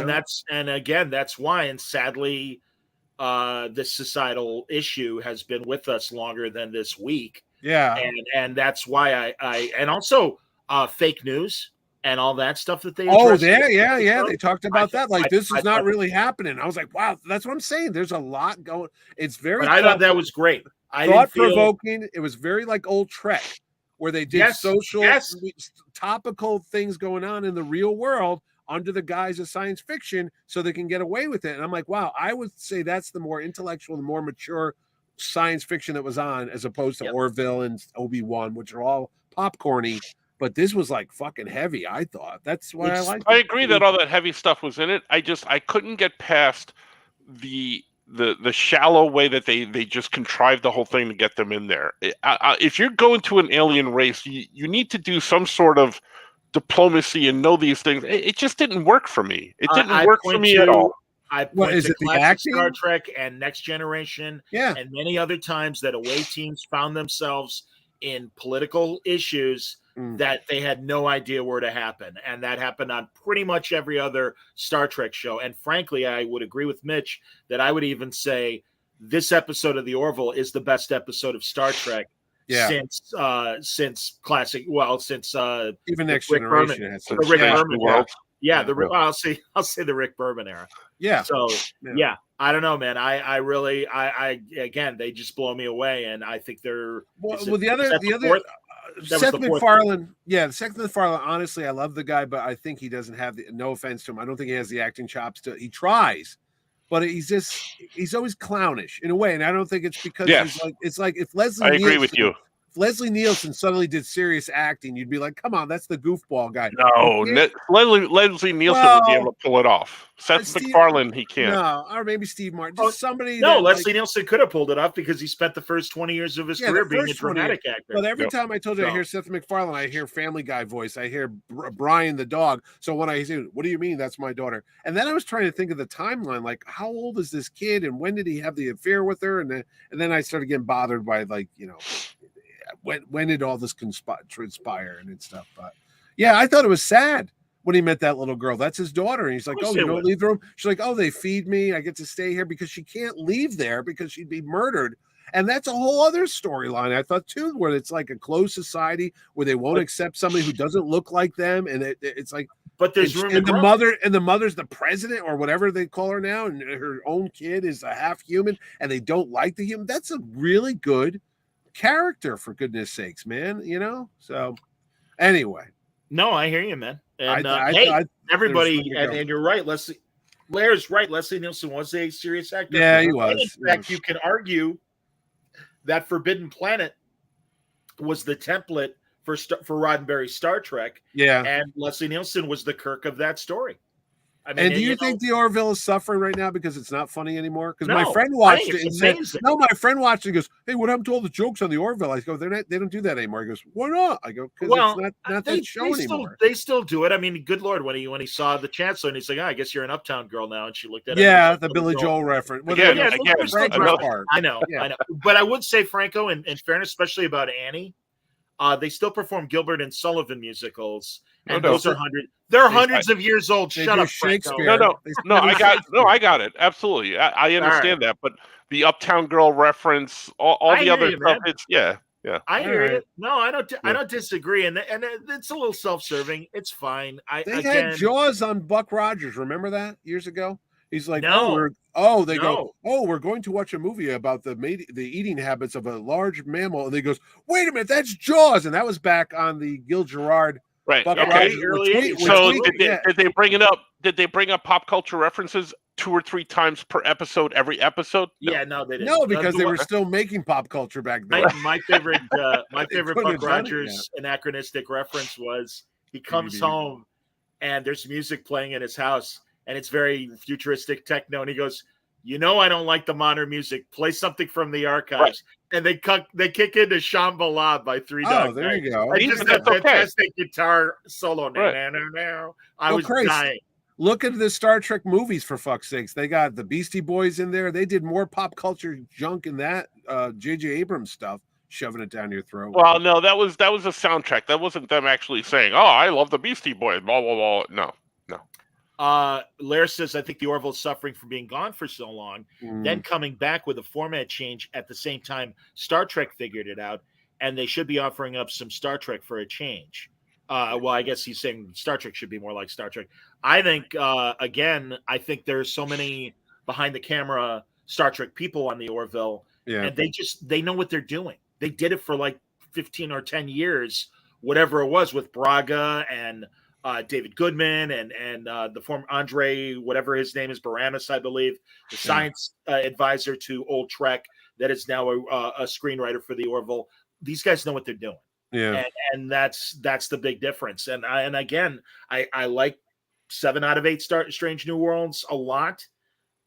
and and again, that's why. And sadly, this societal issue has been with us longer than this week. Yeah, and that's why I and also fake news and all that stuff that they they talked about that. Like, this is not really happening. I was like, wow, that's what I'm saying. There's a lot going. It's very. But I thought that was great. Thought provoking. It was very like old Trek, where they did social, topical things going on in the real world under the guise of science fiction, so they can get away with it. And I'm like, wow, I would say that's the more intellectual, the more mature science fiction that was on, as opposed to Orville and Obi Wan, which are all popcorny. But this was like fucking heavy. I thought that's why I liked it. I agree that all that heavy stuff was in it. I couldn't get past the shallow way that they just contrived the whole thing to get them in there. If you're going to an alien race, you need to do some sort of diplomacy and know these things. It just didn't work for me. It didn't work for me at all. I point to classic Star Trek and Next Generation, and many other times that away teams found themselves in political issues that they had no idea where to happen. And that happened on pretty much every other Star Trek show. And frankly, I would agree with Mitch that I would even say this episode of the Orville is the best episode of Star Trek since classic. Well, since even Next Generation has the Rick Berman era. I'll say the Rick Berman era. Yeah. So I don't know, man. I really again, they just blow me away, and I think they're the other Seth MacFarlane. Yeah, Seth MacFarlane. Honestly, I love the guy, but I think he doesn't have the. No offense to him, I don't think he has the acting chops to. He tries, but he's always clownish in a way, and I don't think it's because it's like if Leslie. I agree with you. If Leslie Nielsen suddenly did serious acting, you'd be like, "Come on, that's the goofball guy." No, Leslie Nielsen would be able to pull it off. Seth MacFarlane, he can't. No, or maybe Steve Martin. Just somebody. No, Leslie Nielsen could have pulled it off because he spent the first 20 years of his career being a dramatic actor. But every time I told you I hear Seth MacFarlane, I hear Family Guy voice. I hear Brian the dog. So when I say, "What do you mean? That's my daughter?" And then I was trying to think of the timeline, like how old is this kid, and when did he have the affair with her? And then I started getting bothered by when did all this transpire and stuff. But yeah, I thought it was sad when he met that little girl. That's his daughter. And he's like, "Oh, you don't leave the room." She's like, "Oh, they feed me. I get to stay here," because she can't leave there because she'd be murdered. And that's a whole other storyline, I thought, too, where it's like a closed society where they won't accept somebody who doesn't look like them. And it's like, but there's room. And the mother's the president or whatever they call her now. And her own kid is a half human and they don't like the human. That's a really good character, for goodness sakes, man. So anyway. No, I hear you, man. And everybody, and you're right. Blair's right. Leslie Nielsen was a serious actor. Yeah, he was. In fact, you can argue that Forbidden Planet was the template for Roddenberry's Star Trek. Yeah, and Leslie Nielsen was the Kirk of that story. I mean, and do you think the Orville is suffering right now because it's not funny anymore? Because my friend watched it and said, "No, my friend watched it and goes, hey, what happened to all the jokes on the Orville?" I go, "They don't do that anymore." He goes, "Why not?" I go, "Because it's not that show anymore." They still do it. I mean, good Lord, when he saw the Chancellor and he's like, "I guess you're an Uptown Girl now," and she looked at him. Yeah, the Billy Joel reference. Again, I know. But I would say, Franco, in fairness, especially about Annie, They still perform Gilbert and Sullivan musicals, and No. those are they're hundreds of years old. They Shut do up, Franco. Shakespeare. No, I got it. Absolutely. I understand that, but the Uptown Girl reference, all the hear other you, stuff, man. it's yeah. I hear right. you. No, I don't disagree, and it's a little self-serving. It's fine. They had Jaws on Buck Rogers. Remember that years ago? He's like, No. we're going to watch a movie about the eating habits of a large mammal, and he goes, wait a minute, that's Jaws, and that was back on the Gil Gerard. Right. Buck Okay. Rogers, So did they bring it up? Did they bring up pop culture references 2 or 3 times per episode, every episode? No. Yeah, no, they didn't. No, because they were still making pop culture back then. My favorite Buck Rogers anachronistic reference was he comes home and there's music playing in his house and it's very futuristic techno, and he goes, I don't like the modern music. Play something from the archives. Right. And they kick into Shambhala by Three Dog. Oh, there you go. And just that fantastic guitar solo. Right. I was dying. Look at the Star Trek movies, for fuck's sakes. They got the Beastie Boys in there. They did more pop culture junk in that J.J. Abrams stuff, shoving it down your throat. Well, no, that was a soundtrack. That wasn't them actually saying, "Oh, I love the Beastie Boys." Blah blah blah. No. Lair says, I think the Orville's suffering from being gone for so long, then coming back with a format change at the same time Star Trek figured it out, and they should be offering up some Star Trek for a change. Well, I guess he's saying Star Trek should be more like Star Trek. I think, again, there's so many behind the camera Star Trek people on the Orville, and they know what they're doing. They did it for like 15 or 10 years, whatever it was, with Braga and David Goodman and the former Andre, whatever his name is, Baramis, I believe, the science advisor to Old Trek that is now a screenwriter for the Orville. These guys know what they're doing. Yeah, and that's the big difference. And again, I like 7 out of 8 Strange New Worlds a lot.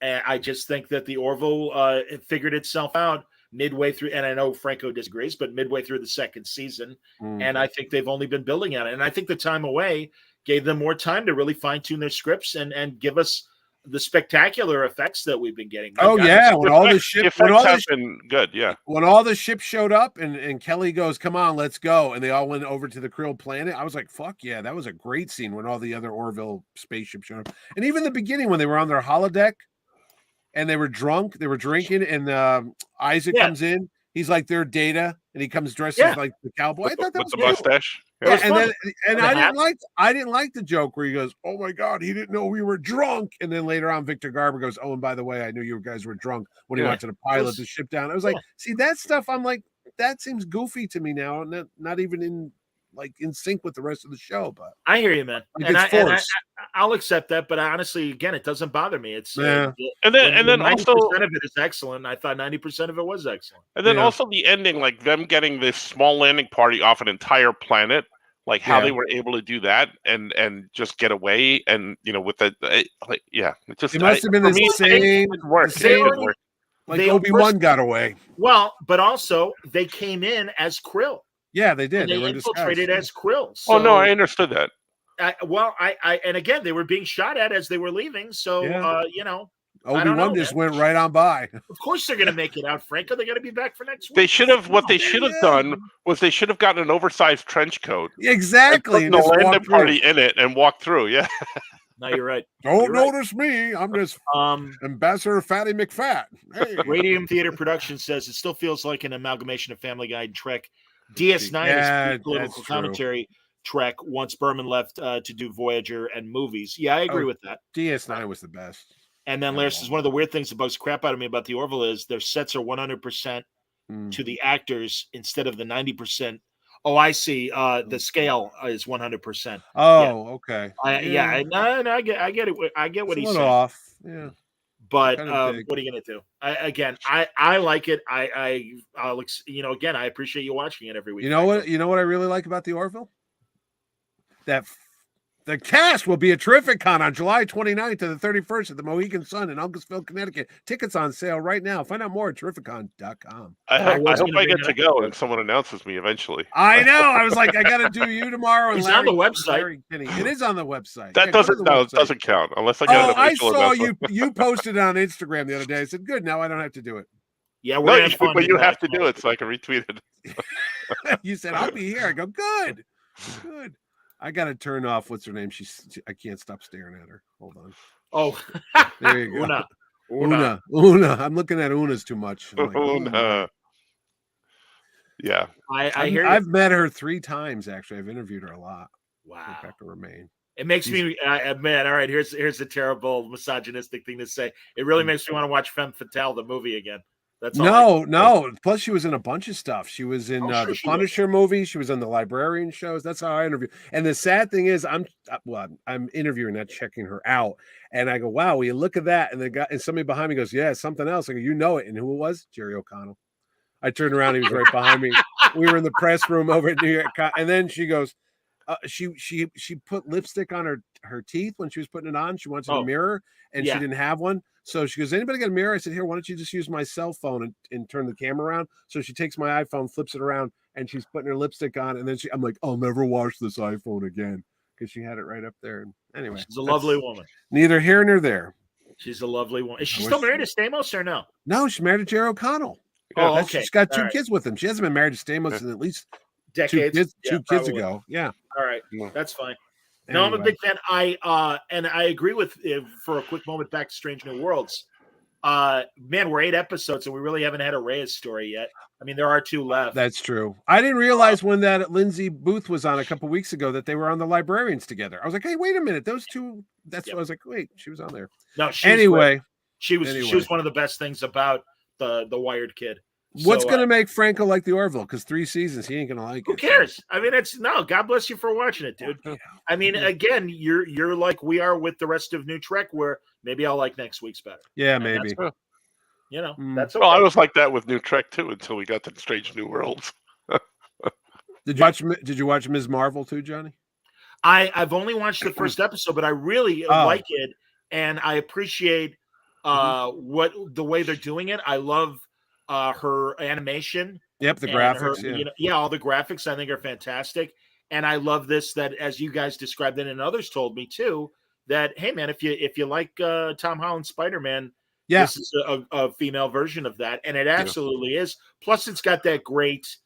And I just think that the Orville figured itself out midway through, and I know Franco disagrees, but midway through the second season. And I think they've only been building on it. And I think the time away gave them more time to really fine-tune their scripts and give us the spectacular effects that we've been getting. When all the ships have been good, when all the ships showed up and Kelly goes, "Come on, let's go," and they all went over to the Krill planet, I was like, "Fuck yeah!" That was a great scene when all the other Orville spaceships showed up, and even the beginning when they were on their holodeck and they were drunk, they were drinking, and Isaac comes in. He's like their Data, and he comes dressed as like the cowboy. I thought that was the mustache. Yeah, and I didn't like the joke where he goes, "Oh my God, he didn't know we were drunk." And then later on, Victor Garber goes, "Oh, and by the way, I knew you guys were drunk," when he wanted to pilot the ship down. I was like, see, that stuff. I'm like, that seems goofy to me now, and not even in sync with the rest of the show. But I hear you, man, and I'll accept that. But honestly, again, it doesn't bother me. It's and then 90% also of it is excellent. I thought 90% of it was excellent. And then also the ending, like them getting this small landing party off an entire planet, like how they were able to do that and just get away, and with the it must have been the same work. Like Obi Wan got away. Well, but also they came in as Krill. Yeah, they did. They infiltrated as Krill. So, I understood that. And again, they were being shot at as they were leaving. So, Obi Wan just went right on by. Of course, they're going to make it out, Franco. They're going to be back for next week. They should have. What they should have done was they should have gotten an oversized trench coat. Exactly. And the landing party in it and walk through. Yeah. No, you're right. Don't notice me. I'm just Ambassador Fatty McFat. Hey. Radium Theater Production says it still feels like an amalgamation of Family Guy and Trek. DS9 is political commentary Trek once Berman left to do Voyager and movies. Yeah, I agree with that. DS9 was the best. And then Lair says one of the weird things that bugs crap out of me about the Orville is their sets are 100% to the actors instead of the 90%. Oh, I see. The scale is 100%. Oh, okay. I get it. I get what he's saying. Off. Yeah. But what are you going to do? I like it. I'll again, I appreciate you watching it every week. You know what I really like about the Orville? That the cast will be at Terrificon on July 29th to the 31st at the Mohegan Sun in Uncasville, Connecticut. Tickets on sale right now. Find out more at Terrificon.com. I hope I get to go and someone announces me eventually. I know. I was like, I got to do you tomorrow. It's on the website. It is on the website. That doesn't count unless I get an official announcement. You posted it on Instagram the other day. I said, good. Now I don't have to do it. Yeah, we're but you have to do it so I can retweet it. You said, I'll be here. I go, good. I got to turn off. What's her name? I can't stop staring at her. Hold on. Oh, there you go. Una. I'm looking at Una's too much. I'm like, Una. Yeah. I've met her 3 times, actually. I've interviewed her a lot. Wow. Rebecca Remain. It makes me, man, all right, here's a terrible misogynistic thing to say. It really makes me want to watch Femme Fatale, the movie again. That's all. No. Plus, she was in a bunch of stuff. She was in sure the she Punisher movie. She was on the Librarian shows. That's how I interview. And the sad thing is, I'm interviewing, not checking her out. And I go, wow, will you look at that? And somebody behind me goes, yeah, something else. I go, you know it. And who it was? Jerry O'Connell. I turned around. He was right behind me. We were in the press room over at New York. And then she goes, she put lipstick on her teeth when she was putting it on. She wanted a mirror, and she didn't have one. So she goes, anybody got a mirror? I said, here, why don't you just use my cell phone and turn the camera around? So she takes my iPhone, flips it around, and she's putting her lipstick on. And then I'm like, I'll never wash this iPhone again, because she had it right up there. And anyway, she's a lovely woman. Neither here nor there. She's a lovely woman. Is she still married to Stamos or no? No, she's married to Jerry O'Connell. Oh, okay. She's got 2 kids with him. She hasn't been married to Stamos in at least decades. Two kids ago. Yeah. All right. That's fine. No, anyway. I'm a big fan. And I agree with, for a quick moment, back to Strange New Worlds. Man, we're 8 episodes and we really haven't had a Reyes story yet. I mean, there are 2 left. That's true. I didn't realize when that Lindsay Booth was on a couple weeks ago that they were on the Librarians together. I was like, hey, wait a minute. Those 2, that's what I was like, wait, she was on there. No, she was one of the best things about the Wired kid. What's going to make Franco like the Orville? Because 3 seasons, he ain't going to like it. Who cares? I mean, God bless you for watching it, dude. I mean, again, you're like we are with the rest of New Trek, where maybe I'll like next week's better. Yeah, maybe. That's okay. Well, I was like that with New Trek too until we got to Strange New Worlds. Did you watch Ms. Marvel too, Johnny? I've only watched the first episode, but I really like it, and I appreciate what the way they're doing it. I love her animation. Yep, the graphics. All the graphics I think are fantastic. And I love this, that as you guys described it and others told me too, that hey man, if you like Tom Holland's Spider-Man, this is a female version of that, and it absolutely is. Plus, it's got that great,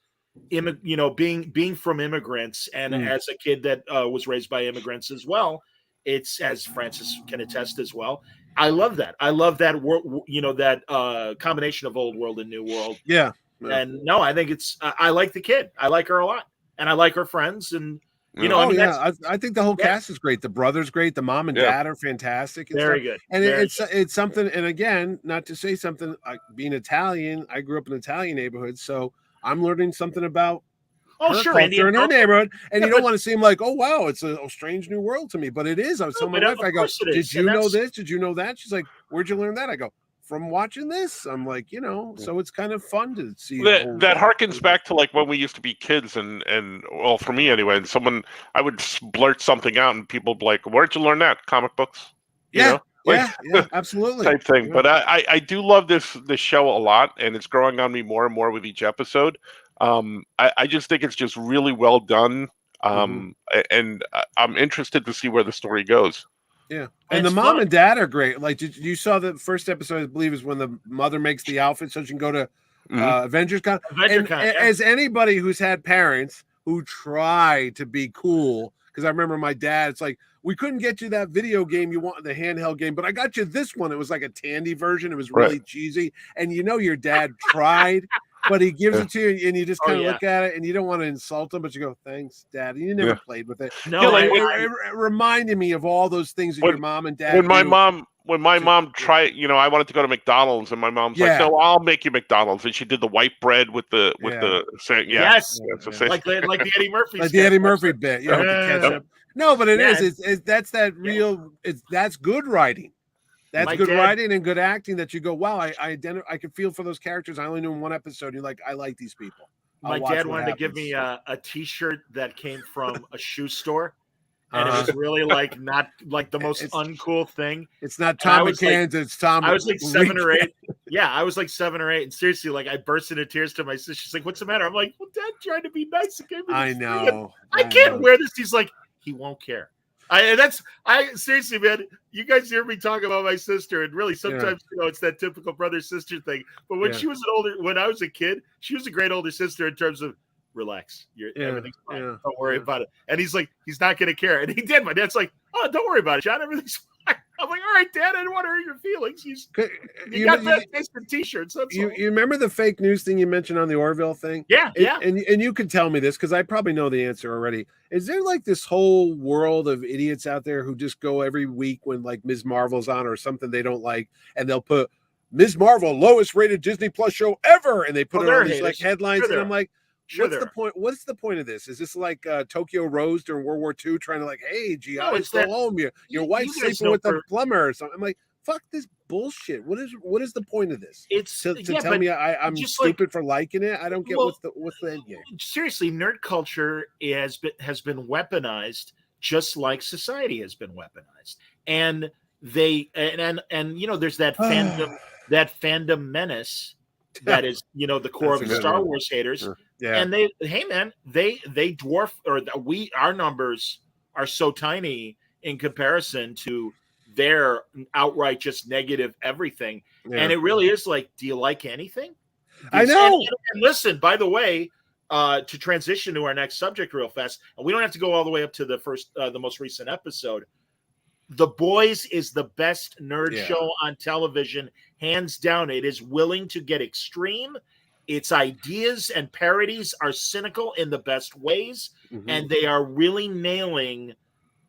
being from immigrants, and as a kid that was raised by immigrants as well, it's, as Francis can attest as well. I love that. I love that world, that combination of old world and new world. Yeah. And no, I think it's. I like the kid. I like her a lot, and I like her friends, and. I think the whole cast is great. The brother's great. The mom and dad are fantastic. Very good. And it's something. And again, not to say something. Being Italian, I grew up in an Italian neighborhood, so I'm learning something about her culture in her neighborhood. And you don't want to seem like, oh wow, it's a strange new world to me, but it is. I was telling my wife, I go, did you know this? Did you know that? She's like, where'd you learn that? I go, from watching this. I'm like, so it's kind of fun to see that harkens back to like when we used to be kids, and well, for me anyway, and I would blurt something out and people would be like, where'd you learn that? Comic books? Yeah, absolutely. Type thing. Yeah. But I do love this show a lot, and it's growing on me more and more with each episode. I just think it's just really well done. And I'm interested to see where the story goes. Yeah, and the mom and dad are great. Like, you saw the first episode, I believe, is when the mother makes the outfit so she can go to Avengers Con. As anybody who's had parents who try to be cool, because I remember my dad, it's like, we couldn't get you that video game you want, the handheld game, but I got you this one. It was like a Tandy version. It was really cheesy, and your dad tried. But he gives it to you, and you just kind of look at it, and you don't want to insult him, but you go, "Thanks, Dad." And you never played with it. No, it reminded me of all those things that your mom and dad. When my mom tried, I wanted to go to McDonald's, and my mom's like, "No, I'll make you McDonald's." And she did the white bread with the yes, like the Eddie Murphy, like the Eddie Murphy bit, with the ketchup. No, but it is. That's that real. That's good writing. That's good writing and good acting that you go, wow, I can feel for those characters. I only knew in one episode. You're like, I like these people. My dad wanted to give me a T-shirt that came from a shoe store. And it was really not like the most uncool thing. It's not Tom McCann's, it's Tom. I was like 7 or 8. Yeah, I was like 7 or 8. And seriously, I burst into tears to my sister. She's like, what's the matter? I'm like, well, Dad tried to be nice. I know. I can't wear this. He's like, he won't care. I seriously, man, you guys hear me talk about my sister, and really sometimes it's that typical brother sister thing. But when she was when I was a kid, she was a great older sister in terms of relax. Yeah, Everything's fine. yeah, Don't worry about it. And he's like, he's not going to care. And he did. My dad's like, oh, don't worry about it, John. Everything's fine. I'm like, all right, Dad, I didn't want to hurt your feelings. You got bad taste in T-shirts. That's all. You remember the fake news thing you mentioned on the Orville thing? Yeah, yeah. And you can tell me this because I probably know the answer already. Is there like this whole world of idiots out there who just go every week when like Ms. Marvel's on or something they don't like, and they'll put Ms. Marvel lowest rated Disney Plus show ever, and they put it on these like headlines, and I'm like, what's the point? What's the point of this? Is this like Tokyo Rose during World War II trying to like, hey, GIs, go home. Your wife's sleeping with the plumber or something. I'm like, fuck this bullshit. What is the point of this? It's to tell me I'm stupid for liking it. I don't get what's the end game. Seriously, nerd culture has been weaponized just like society has been weaponized, and they and you know, there's that fandom menace that is, you know, the core of the Star Wars haters. Sure. Yeah. And they dwarf, or our numbers are so tiny in comparison to their outright just negative everything. Yeah. And it really is like, do you like anything? I know. And listen, by the way, to transition to our next subject real fast, and we don't have to go all the way up to the most recent episode. The Boys is the best nerd show on television, hands down. It is willing to get extreme. Its ideas and parodies are cynical in the best ways, and they are really nailing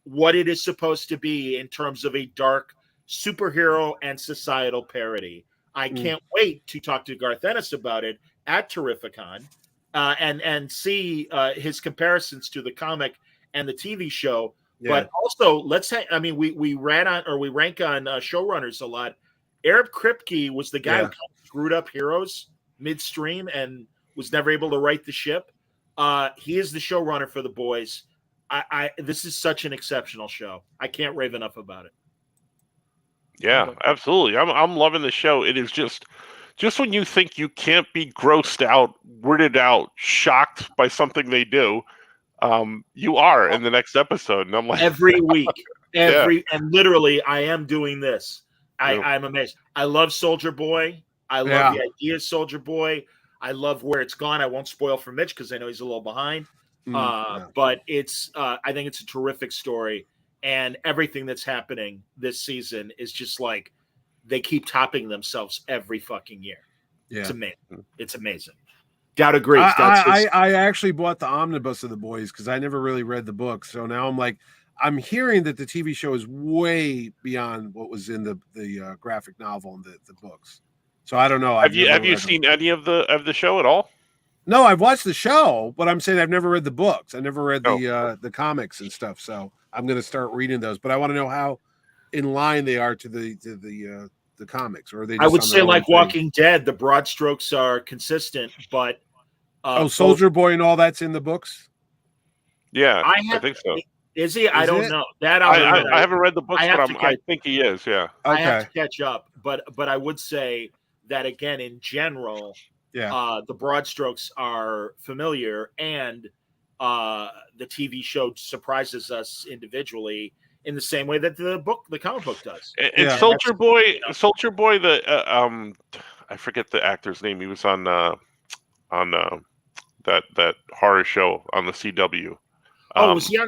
what it is supposed to be in terms of a dark superhero and societal parody. I can't wait to talk to Garth Ennis about it at Terrificon, and see his comparisons to the comic and the TV show. Yeah. But also, we rank on showrunners a lot. Eric Kripke was the guy who kind of screwed up Heroes midstream and was never able to right the ship. He is the showrunner for The Boys. This is such an exceptional show. I can't rave enough about it. Yeah, absolutely. I'm loving the show. It is just when you think you can't be grossed out, weirded out, shocked by something they do, you are in the next episode. And I'm like, every week, and literally, I am doing this. I'm amazed. I love Soldier Boy. I love the idea of Soldier Boy. I love where it's gone. I won't spoil for Mitch because I know he's a little behind. But it's, I think it's a terrific story, and everything that's happening this season is just like they keep topping themselves every fucking year. Yeah. It's amazing. It's amazing. Doubt agrees. I actually bought the omnibus of The Boys because I never really read the book. So now I'm hearing that the TV show is way beyond what was in the graphic novel and the books. So I don't know. Have you seen any of the show at all? No, I've watched the show, but I'm saying I've never read the books. I never read the comics and stuff. So I'm going to start reading those. But I want to know how in line they are to the comics, or are they? I would say like Walking Dead, the broad strokes are consistent, but Soldier Boy and all that's in the books. Yeah, I think so. Is he? I don't know. That I haven't read the books, but I think he is. Yeah, I have to catch up. But I would say that again, in general, the broad strokes are familiar, and the TV show surprises us individually in the same way that the comic book does. And Soldier Boy, I forget the actor's name. He was on that horror show on the CW.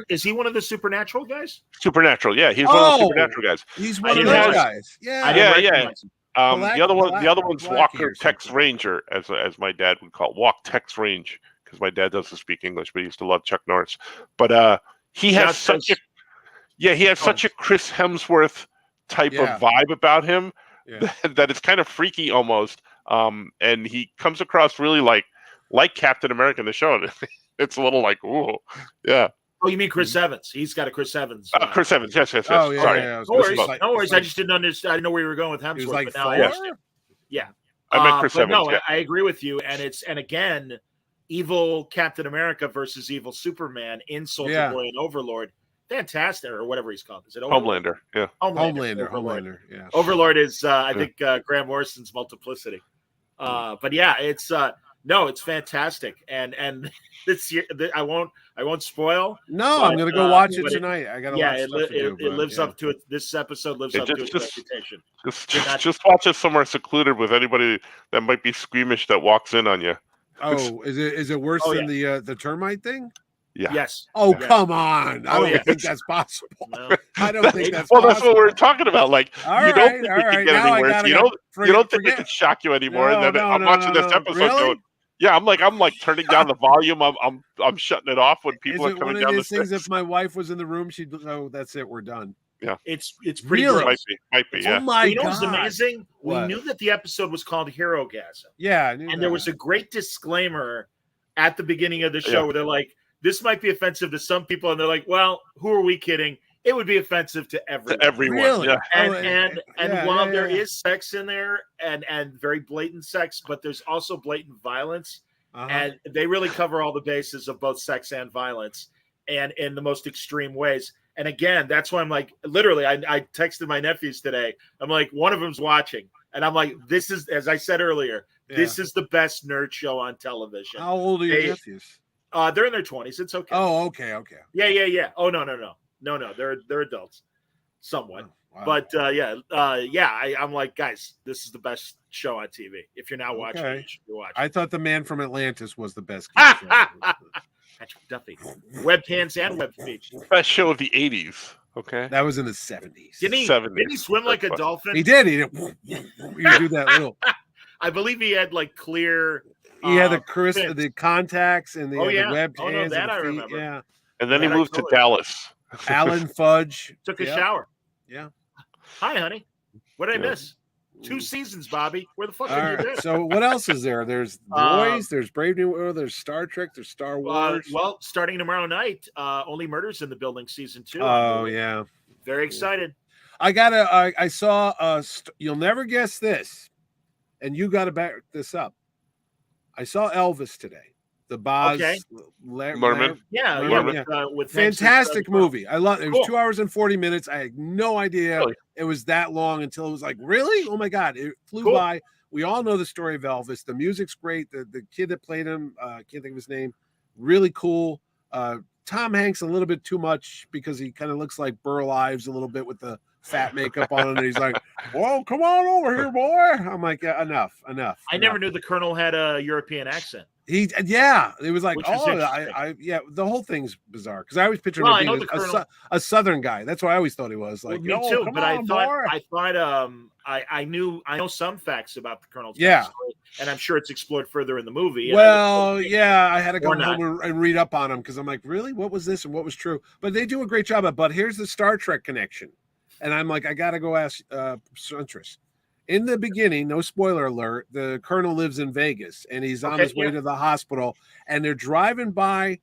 Is he one of the Supernatural guys? Supernatural, yeah, he's one of the Supernatural guys. He's one of those guys. Yeah. The other one's Walker Tex Ranger, as my dad would call it. Walk Tex Range, because my dad doesn't speak English, but he used to love Chuck Norris. But he has such a Chris Hemsworth type of vibe about him that it's kind of freaky almost. And he comes across really like Captain America in the show. It's a little like, ooh, yeah. Oh, you mean Chris Evans? He's got a Chris Evans. Chris Evans, yes. Oh, yeah, sorry. Yeah, no worries. I just didn't understand. I didn't know where you were going with Hemsworth. Like but now I understand. Yeah. I meant Chris Evans. No, I agree with you. And again, evil Captain America versus evil Superman in Soldier Boy and Overlord. Fantastic, or whatever he's called. Is it Overlord? Homelander? Yeah. Homelander. Yeah. Overlord is, I think, Graham Morrison's Multiplicity. But yeah, it's it's fantastic, and this year I won't spoil. No, but I'm gonna go watch it tonight. I gotta. Yeah, it lives up to it. This episode lives up to its reputation. Just watch it somewhere secluded with anybody that might be squeamish that walks in on you. Oh, is it worse than the termite thing? Yeah. Yes. Oh, Yeah. come on. I Oh, don't yeah. think that's possible. No. I don't think that's Well, possible. that's what we're talking about. Like, All you don't right, think all it can right. get Now any I worse. gotta You go. don't think it can shock you anymore. No, and then no, I'm no, watching this no. episode Really? going, yeah, I'm like turning down the volume. I'm shutting it off when people Is are it coming one of down the these things? stairs. If my wife was in the room, she'd oh, that's it. We're done. Yeah. It's pretty Really? gross. Might be, Oh yeah. my You know what's god! amazing? We What? knew that the episode was called Herogasm. Yeah, I knew And that. there was a great disclaimer at the beginning of the show Yeah. where they're like, this might be offensive to some people. And they're like, well, who are we kidding? It would be offensive to everyone. To everyone. Really? Yeah. And yeah, while yeah, there yeah. is sex in there and very blatant sex, but there's also blatant violence. Uh-huh. And they really cover all the bases of both sex and violence and in the most extreme ways. And again, that's why I'm like, literally, I texted my nephews today. I'm like, one of them's watching. And I'm like, this is, as I said earlier, this is the best nerd show on television. How old are your nephews? They're in their 20s. It's okay. Oh, okay. Yeah. Oh, no. They're adults, somewhat. Oh, wow. But I'm like, guys, this is the best show on TV. If you're not watching it, you should be watching. I thought The Man from Atlantis was the best show. Patrick Duffy, webcams and web speech. Best show of the 80s. Okay. That was in the 70s. Didn't he 70s. swim like a dolphin? He did. He do that little. I believe he had like clear. He had fins. the contacts and the web Oh, no, hands. that and I the feet. remember. Yeah. And then Yeah, he moved to totally. Dallas. Alan Fudge Took a shower. Yeah. Hi, honey. What did I Yeah. miss? 2 seasons, Bobby. Where the fuck All did you right. be? So what else is there? There's Boys. There's Brave New World. There's Star Trek. There's Star Wars. Well, starting tomorrow night, Only Murders in the Building season 2. Oh yeah. Very excited. I saw you'll never guess this, and you got to back this up. I saw Elvis today. The Boz Merman. With fantastic movie. I love it. It was Cool. 2 hours and 40 minutes. I had no idea Really? it was that long until it was like, really? Oh my God. It flew Cool. by. We all know the story of Elvis. The music's great. The kid that played him, can't think of his name, really cool. Tom Hanks a little bit too much because he kind of looks like Burl Ives a little bit with the fat makeup on him. And he's like, well, come on over here, boy. I'm like, yeah, enough. I never knew the Colonel had a European accent. It was like, Which was the whole thing's bizarre because I always pictured Well, him I being know a Southern guy. That's what I always thought he was. Like, Well, me too, but I thought I know some facts about the Colonel's backstory, and I'm sure it's explored further in the movie. Well, I had to go Or home and read up on him because I'm like, really, what was this and what was true? But they do a great job of. But here's the Star Trek connection, and I'm like, I gotta go ask Suntress. In the beginning, no spoiler alert, the Colonel lives in Vegas and he's on his way to the hospital, and they're driving by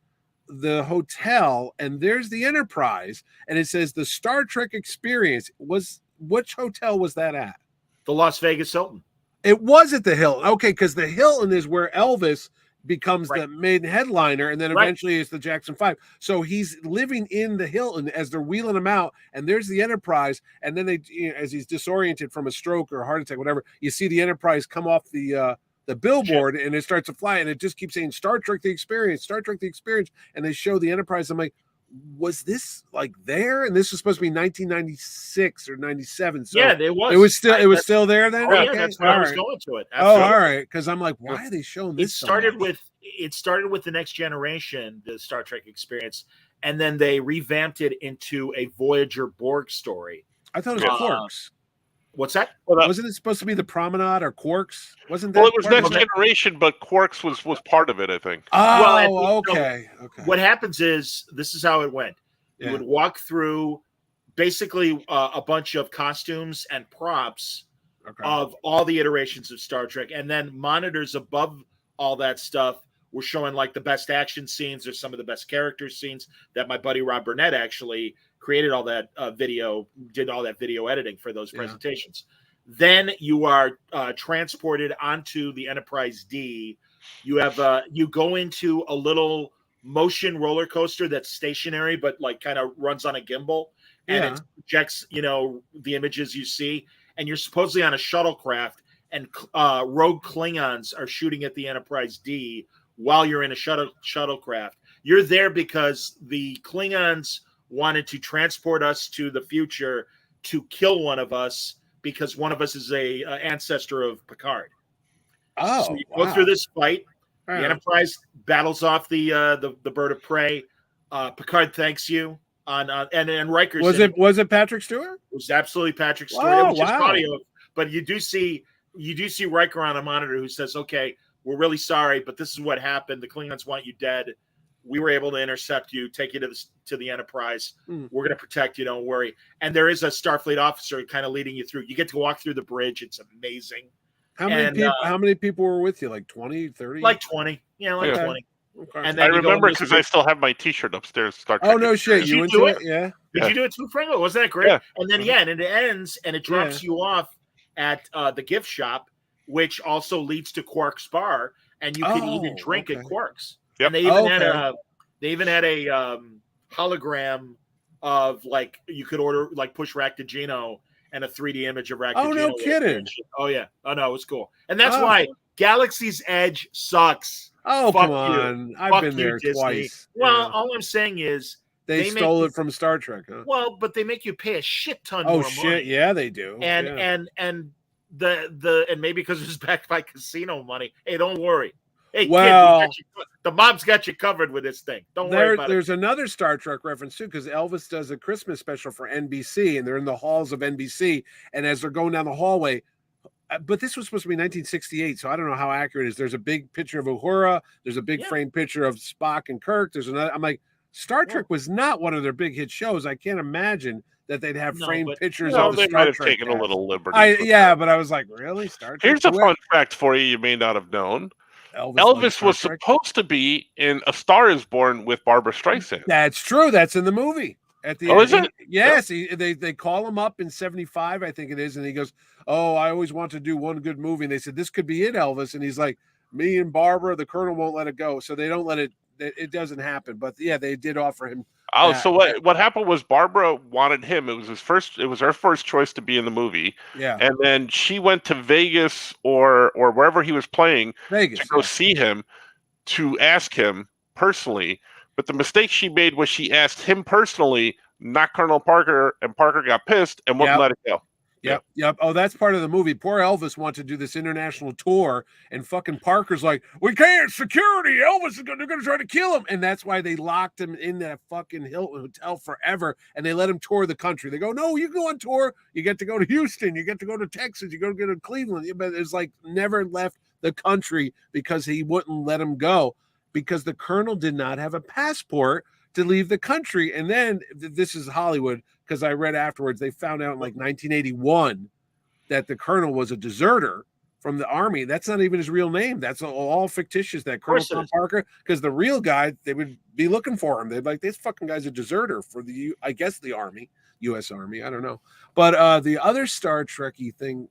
the hotel, and there's the Enterprise, and it says the Star Trek Experience. Which hotel was that at? The Las Vegas Hilton. It was at the Hilton. Okay, because the Hilton is where Elvis becomes the main headliner, and then eventually it's the Jackson 5. So he's living in the Hilton as they're wheeling him out, and there's the Enterprise, and then as he's disoriented from a stroke or a heart attack, whatever, you see the Enterprise come off the billboard, and it starts to fly, and it just keeps saying Star Trek the Experience, Star Trek the Experience, and they show the Enterprise. I'm like, was this like there? And this was supposed to be 1996 or 97. So yeah, it was. It was still there then. Oh, yeah, that's why I was going to it. Absolutely. Oh, all right. Because I'm like, why are they showing this? It started with the Next Generation, the Star Trek Experience, and then they revamped it into a Voyager Borg story. I thought it was Quarks. What's that? Wasn't it supposed to be the Promenade or Quarks? Wasn't that? Well, it was Next Generation, but Quarks was part of it, I think. Oh, okay. What happens is, this is how it went. You would walk through basically a bunch of costumes and props of all the iterations of Star Trek, and then monitors above all that stuff were showing like the best action scenes or some of the best character scenes that my buddy Rob Burnett actually created all that did all that video editing for those presentations. Then you are transported onto the Enterprise D. You go into a little motion roller coaster that's stationary, but like kind of runs on a gimbal, and it projects, the images you see. And you're supposedly on a shuttlecraft, and rogue Klingons are shooting at the Enterprise D while you're in a shuttlecraft. You're there because the Klingons wanted to transport us to the future to kill one of us because one of us is a ancestor of Picard. Oh, so you go through this fight. The Enterprise battles off the bird of prey. Picard thanks you and Riker's was it Patrick Stewart? It was absolutely Patrick Stewart. Oh, it was just wow. audio, but you do see Riker on a monitor who says, "Okay, we're really sorry, but this is what happened. The Klingons want you dead. We were able to intercept you, take you to the Enterprise. We're going to protect you. Don't worry." And there is a Starfleet officer kind of leading you through. You get to walk through the bridge. It's amazing. How many people were with you? Like 20, 30? Like 20. Yeah, like 20. Okay. And I remember because I still have my T-shirt upstairs. Star Trek. Oh no shit! You into it? Yeah. Did you do it too, Franco? Wasn't that great? Yeah. And then and it ends and it drops you off at the gift shop, which also leads to Quark's bar, and you can eat and drink at Quark's. Yep. And they even had a hologram of like you could order like push Raktajino and a 3D image of Raktajino. Oh no kidding! Oh yeah. Oh no, it was cool. And that's why Galaxy's Edge sucks. Oh, Fuck come on. I've been there twice. Well, all I'm saying is they stole it from Star Trek, huh? Well, but they make you pay a shit ton more money. Yeah, they do. And the maybe because it was backed by casino money. Hey, don't worry. Hey, kid, the mob's got you covered with this thing. Don't worry about There's another Star Trek reference too, because Elvis does a Christmas special for NBC, and they're in the halls of NBC, and as they're going down the hallway, but this was supposed to be 1968, so I don't know how accurate it is. There's a big picture of Uhura. There's a big framed picture of Spock and Kirk. There's another. I'm like, Star Trek was not one of their big hit shows. I can't imagine that they'd have framed pictures of the they Star might have Trek taken a little liberty. But I was like, really? Star Trek? Here's a fun fact for you may not have known. Elvis was supposed to be in A Star Is Born with Barbara Streisand. That's true. That's in the movie. At the end, is it? Yes. They call him up in 75, I think it is, and he goes, "Oh, I always want to do one good movie." And they said, "This could be it, Elvis." And he's like, "Me and Barbara, the Colonel won't let it go." So they don't let it. It doesn't happen. But yeah, they did offer him. Oh, so what happened was Barbara wanted him. It was her first choice to be in the movie. Yeah. And then she went to Vegas or wherever he was playing to go see him, to ask him personally. But the mistake she made was she asked him personally, not Colonel Parker, and Parker got pissed and wouldn't let it go. Yep. Oh, that's part of the movie. Poor Elvis wanted to do this international tour, and fucking Parker's like, "We can't. Security. Elvis they're going to try to kill him," and that's why they locked him in that fucking Hilton hotel forever, and they let him tour the country. They go, "No, you go on tour. You get to go to Houston. You get to go to Texas. You go to Cleveland." But it's like never left the country because he wouldn't let him go because the Colonel did not have a passport to leave the country. And then this is Hollywood, because I read afterwards they found out in like 1981 that the Colonel was a deserter from the Army. That's not even his real name. That's all fictitious, that Colonel Tom Parker, because the real guy, they would be looking for him. They'd be like, this fucking guy's a deserter for the Army, U.S. Army. I don't know. But the other Star Trek-y thing,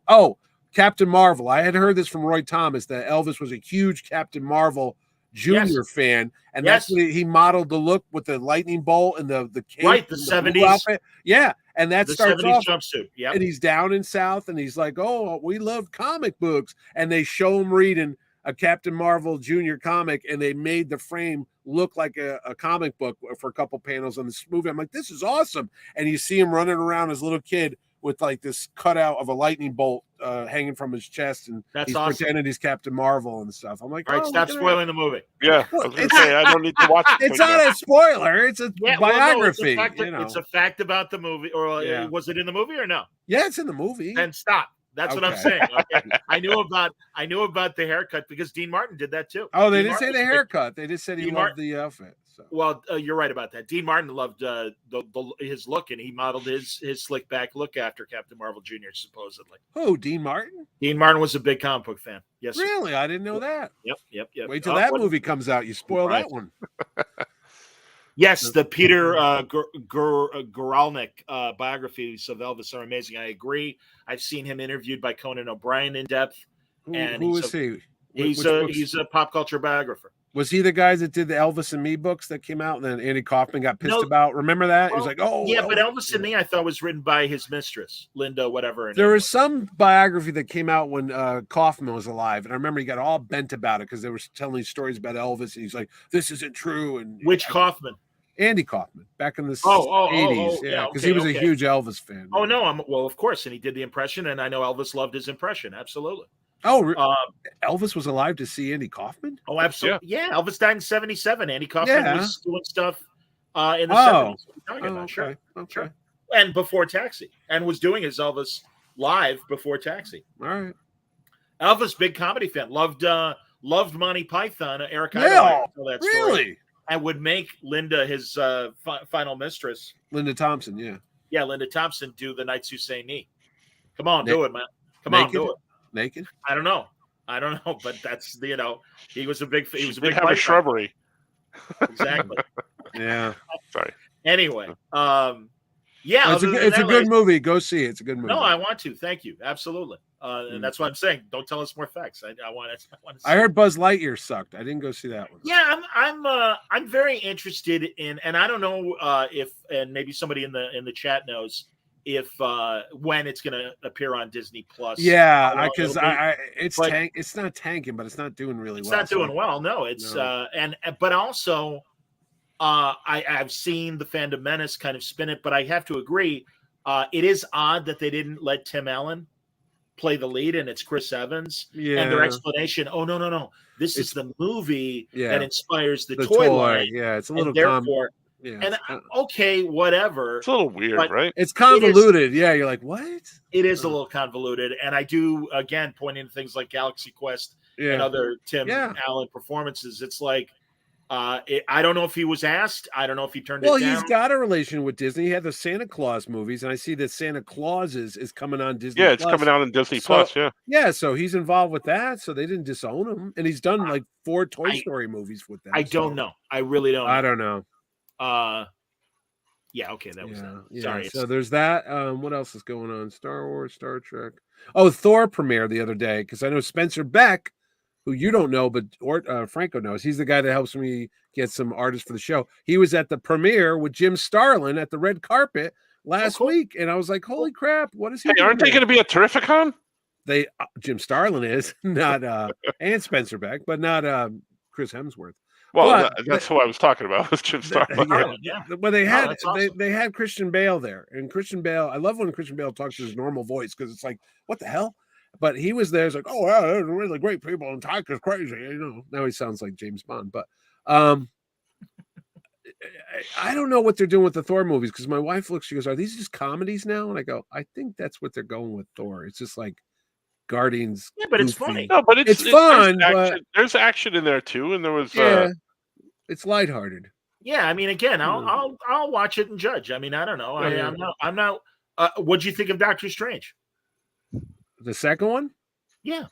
Captain Marvel. I had heard this from Roy Thomas, that Elvis was a huge Captain Marvel Junior fan, and that's what he modeled the look with the lightning bolt and the cape, the 70s outfit. Yeah, and that starts off jumpsuit. Yeah, and he's down in South, and he's like, "Oh, we love comic books," and they show him reading a Captain Marvel Junior comic, and they made the frame look like a comic book for a couple panels on this movie. I'm like, this is awesome, and you see him running around as a little kid with like this cutout of a lightning bolt hanging from his chest, and he's pretending he's Captain Marvel and stuff. I'm like, all right, stop spoiling the movie. Yeah, I was gonna say I don't need to watch it. It's not a spoiler. It's a biography. It's a fact about the movie. Or was it in the movie or no? Yeah, it's in the movie. Then stop. That's what I'm saying. Okay. I knew about the haircut because Dean Martin did that too. Oh, they didn't say the haircut. They just said he loved the outfit. So. Well, you're right about that. Dean Martin loved his look, and he modeled his slick back look after Captain Marvel Jr. supposedly. Oh, Dean Martin? Dean Martin was a big comic book fan. Yes. Really? I didn't know that. Yep. Wait till that movie comes out. You spoil that one. Yes, the Peter Guralnick biographies of Elvis are amazing. I agree. I've seen him interviewed by Conan O'Brien in depth. Who is he? He's a pop culture biographer. Was he the guy that did the Elvis and Me books that came out and then Andy Kaufman got pissed about? Remember that? He was like, oh. Yeah, but Elvis and Me, I thought was written by his mistress, Linda, whatever. There was some biography that came out when Kaufman was alive. And I remember he got all bent about it because they were telling stories about Elvis. And he's like, this isn't true. And which Kaufman? Andy Kaufman, back in the 80s. Yeah, because he was a huge Elvis fan. Oh, no. Well, of course. And he did the impression. And I know Elvis loved his impression. Absolutely. Oh, Um, Elvis was alive to see Andy Kaufman? oh, absolutely. Yeah. Elvis died in 1977. Andy Kaufman Yeah. was doing stuff in the Oh. 70s. What are you talking about? Okay. Sure. Okay. Sure. And before Taxi. And was doing his Elvis live before Taxi. All right. Elvis, big comedy fan. Loved Monty Python. Eric Idle Yeah. tell that story. Really? And would make Linda his final mistress. Linda Thompson, yeah. Yeah, Linda Thompson do The Nights You Say Me. Come on, do it, man. Come Naked? on, do it. Naked? I don't know, but that's he was a big Did have a shrubbery. Exactly. Yeah. Sorry. Anyway, yeah, it's a good movie. Go see it. It's a good movie. No, I want to. Thank you. Absolutely. And that's what I'm saying. Don't tell us more facts. I want to. I heard Buzz Lightyear sucked. I didn't go see that one. Yeah, I'm very interested in, and I don't know if, and maybe somebody in the chat knows if when it's going to appear on Disney Plus. Yeah, because it's not tanking, but it's not doing really well. It's not doing well. No, it's but also. I've seen the Phantom Menace kind of spin it, but I have to agree. It is odd that they didn't let Tim Allen play the lead and it's Chris Evans. Yeah. And their explanation, no. This is the movie that inspires the toy line. Yeah, it's a little therefore. And okay, whatever. It's a little weird, right? It's convoluted. You're like, what? It is a little convoluted. And I do, again, pointing to things like Galaxy Quest and other Tim Allen performances. It's like, I don't know if he was asked. I don't know if he turned it down. Well, he's got a relation with Disney. He had the Santa Claus movies, and I see that Santa Claus is coming on Disney. Yeah, it's coming out on Disney Plus. Yeah. Yeah, so he's involved with that. So they didn't disown him, and he's done like 4 Toy Story movies with them. I don't know. I really don't. I don't know. Yeah. Okay, that was that. Yeah. Sorry. So there's that. What else is going on? Star Wars, Star Trek. Oh, Thor premiere the other day because I know Spencer Beck, who you don't know, but Franco knows. He's the guy that helps me get some artists for the show. He was at the premiere with Jim Starlin at the red carpet last week, and I was like, "Holy crap! What is he?" Hey, aren't they going to be at Terrificon? They Jim Starlin is not, and Spencer Beck, but not Chris Hemsworth. Well, that's who I was talking about. Was Jim Starlin? Yeah. Well, they had they had Christian Bale there, and Christian Bale. I love when Christian Bale talks to his normal voice because it's like, what the hell? But he was there. It's like, oh, wow, they're really great people, and Tyke is crazy. Now he sounds like James Bond. But I don't know what they're doing with the Thor movies because my wife looks. She goes, "Are these just comedies now?" And I go, "I think that's what they're going with Thor. It's just like Guardians." Yeah, but goofy. It's funny. No, but it's fun. There's action in there too, and there was. It's lighthearted. Yeah, I mean, again, I'll watch it and judge. I mean, I don't know. I'm not. What'd you think of Doctor Strange? The second one? Yeah.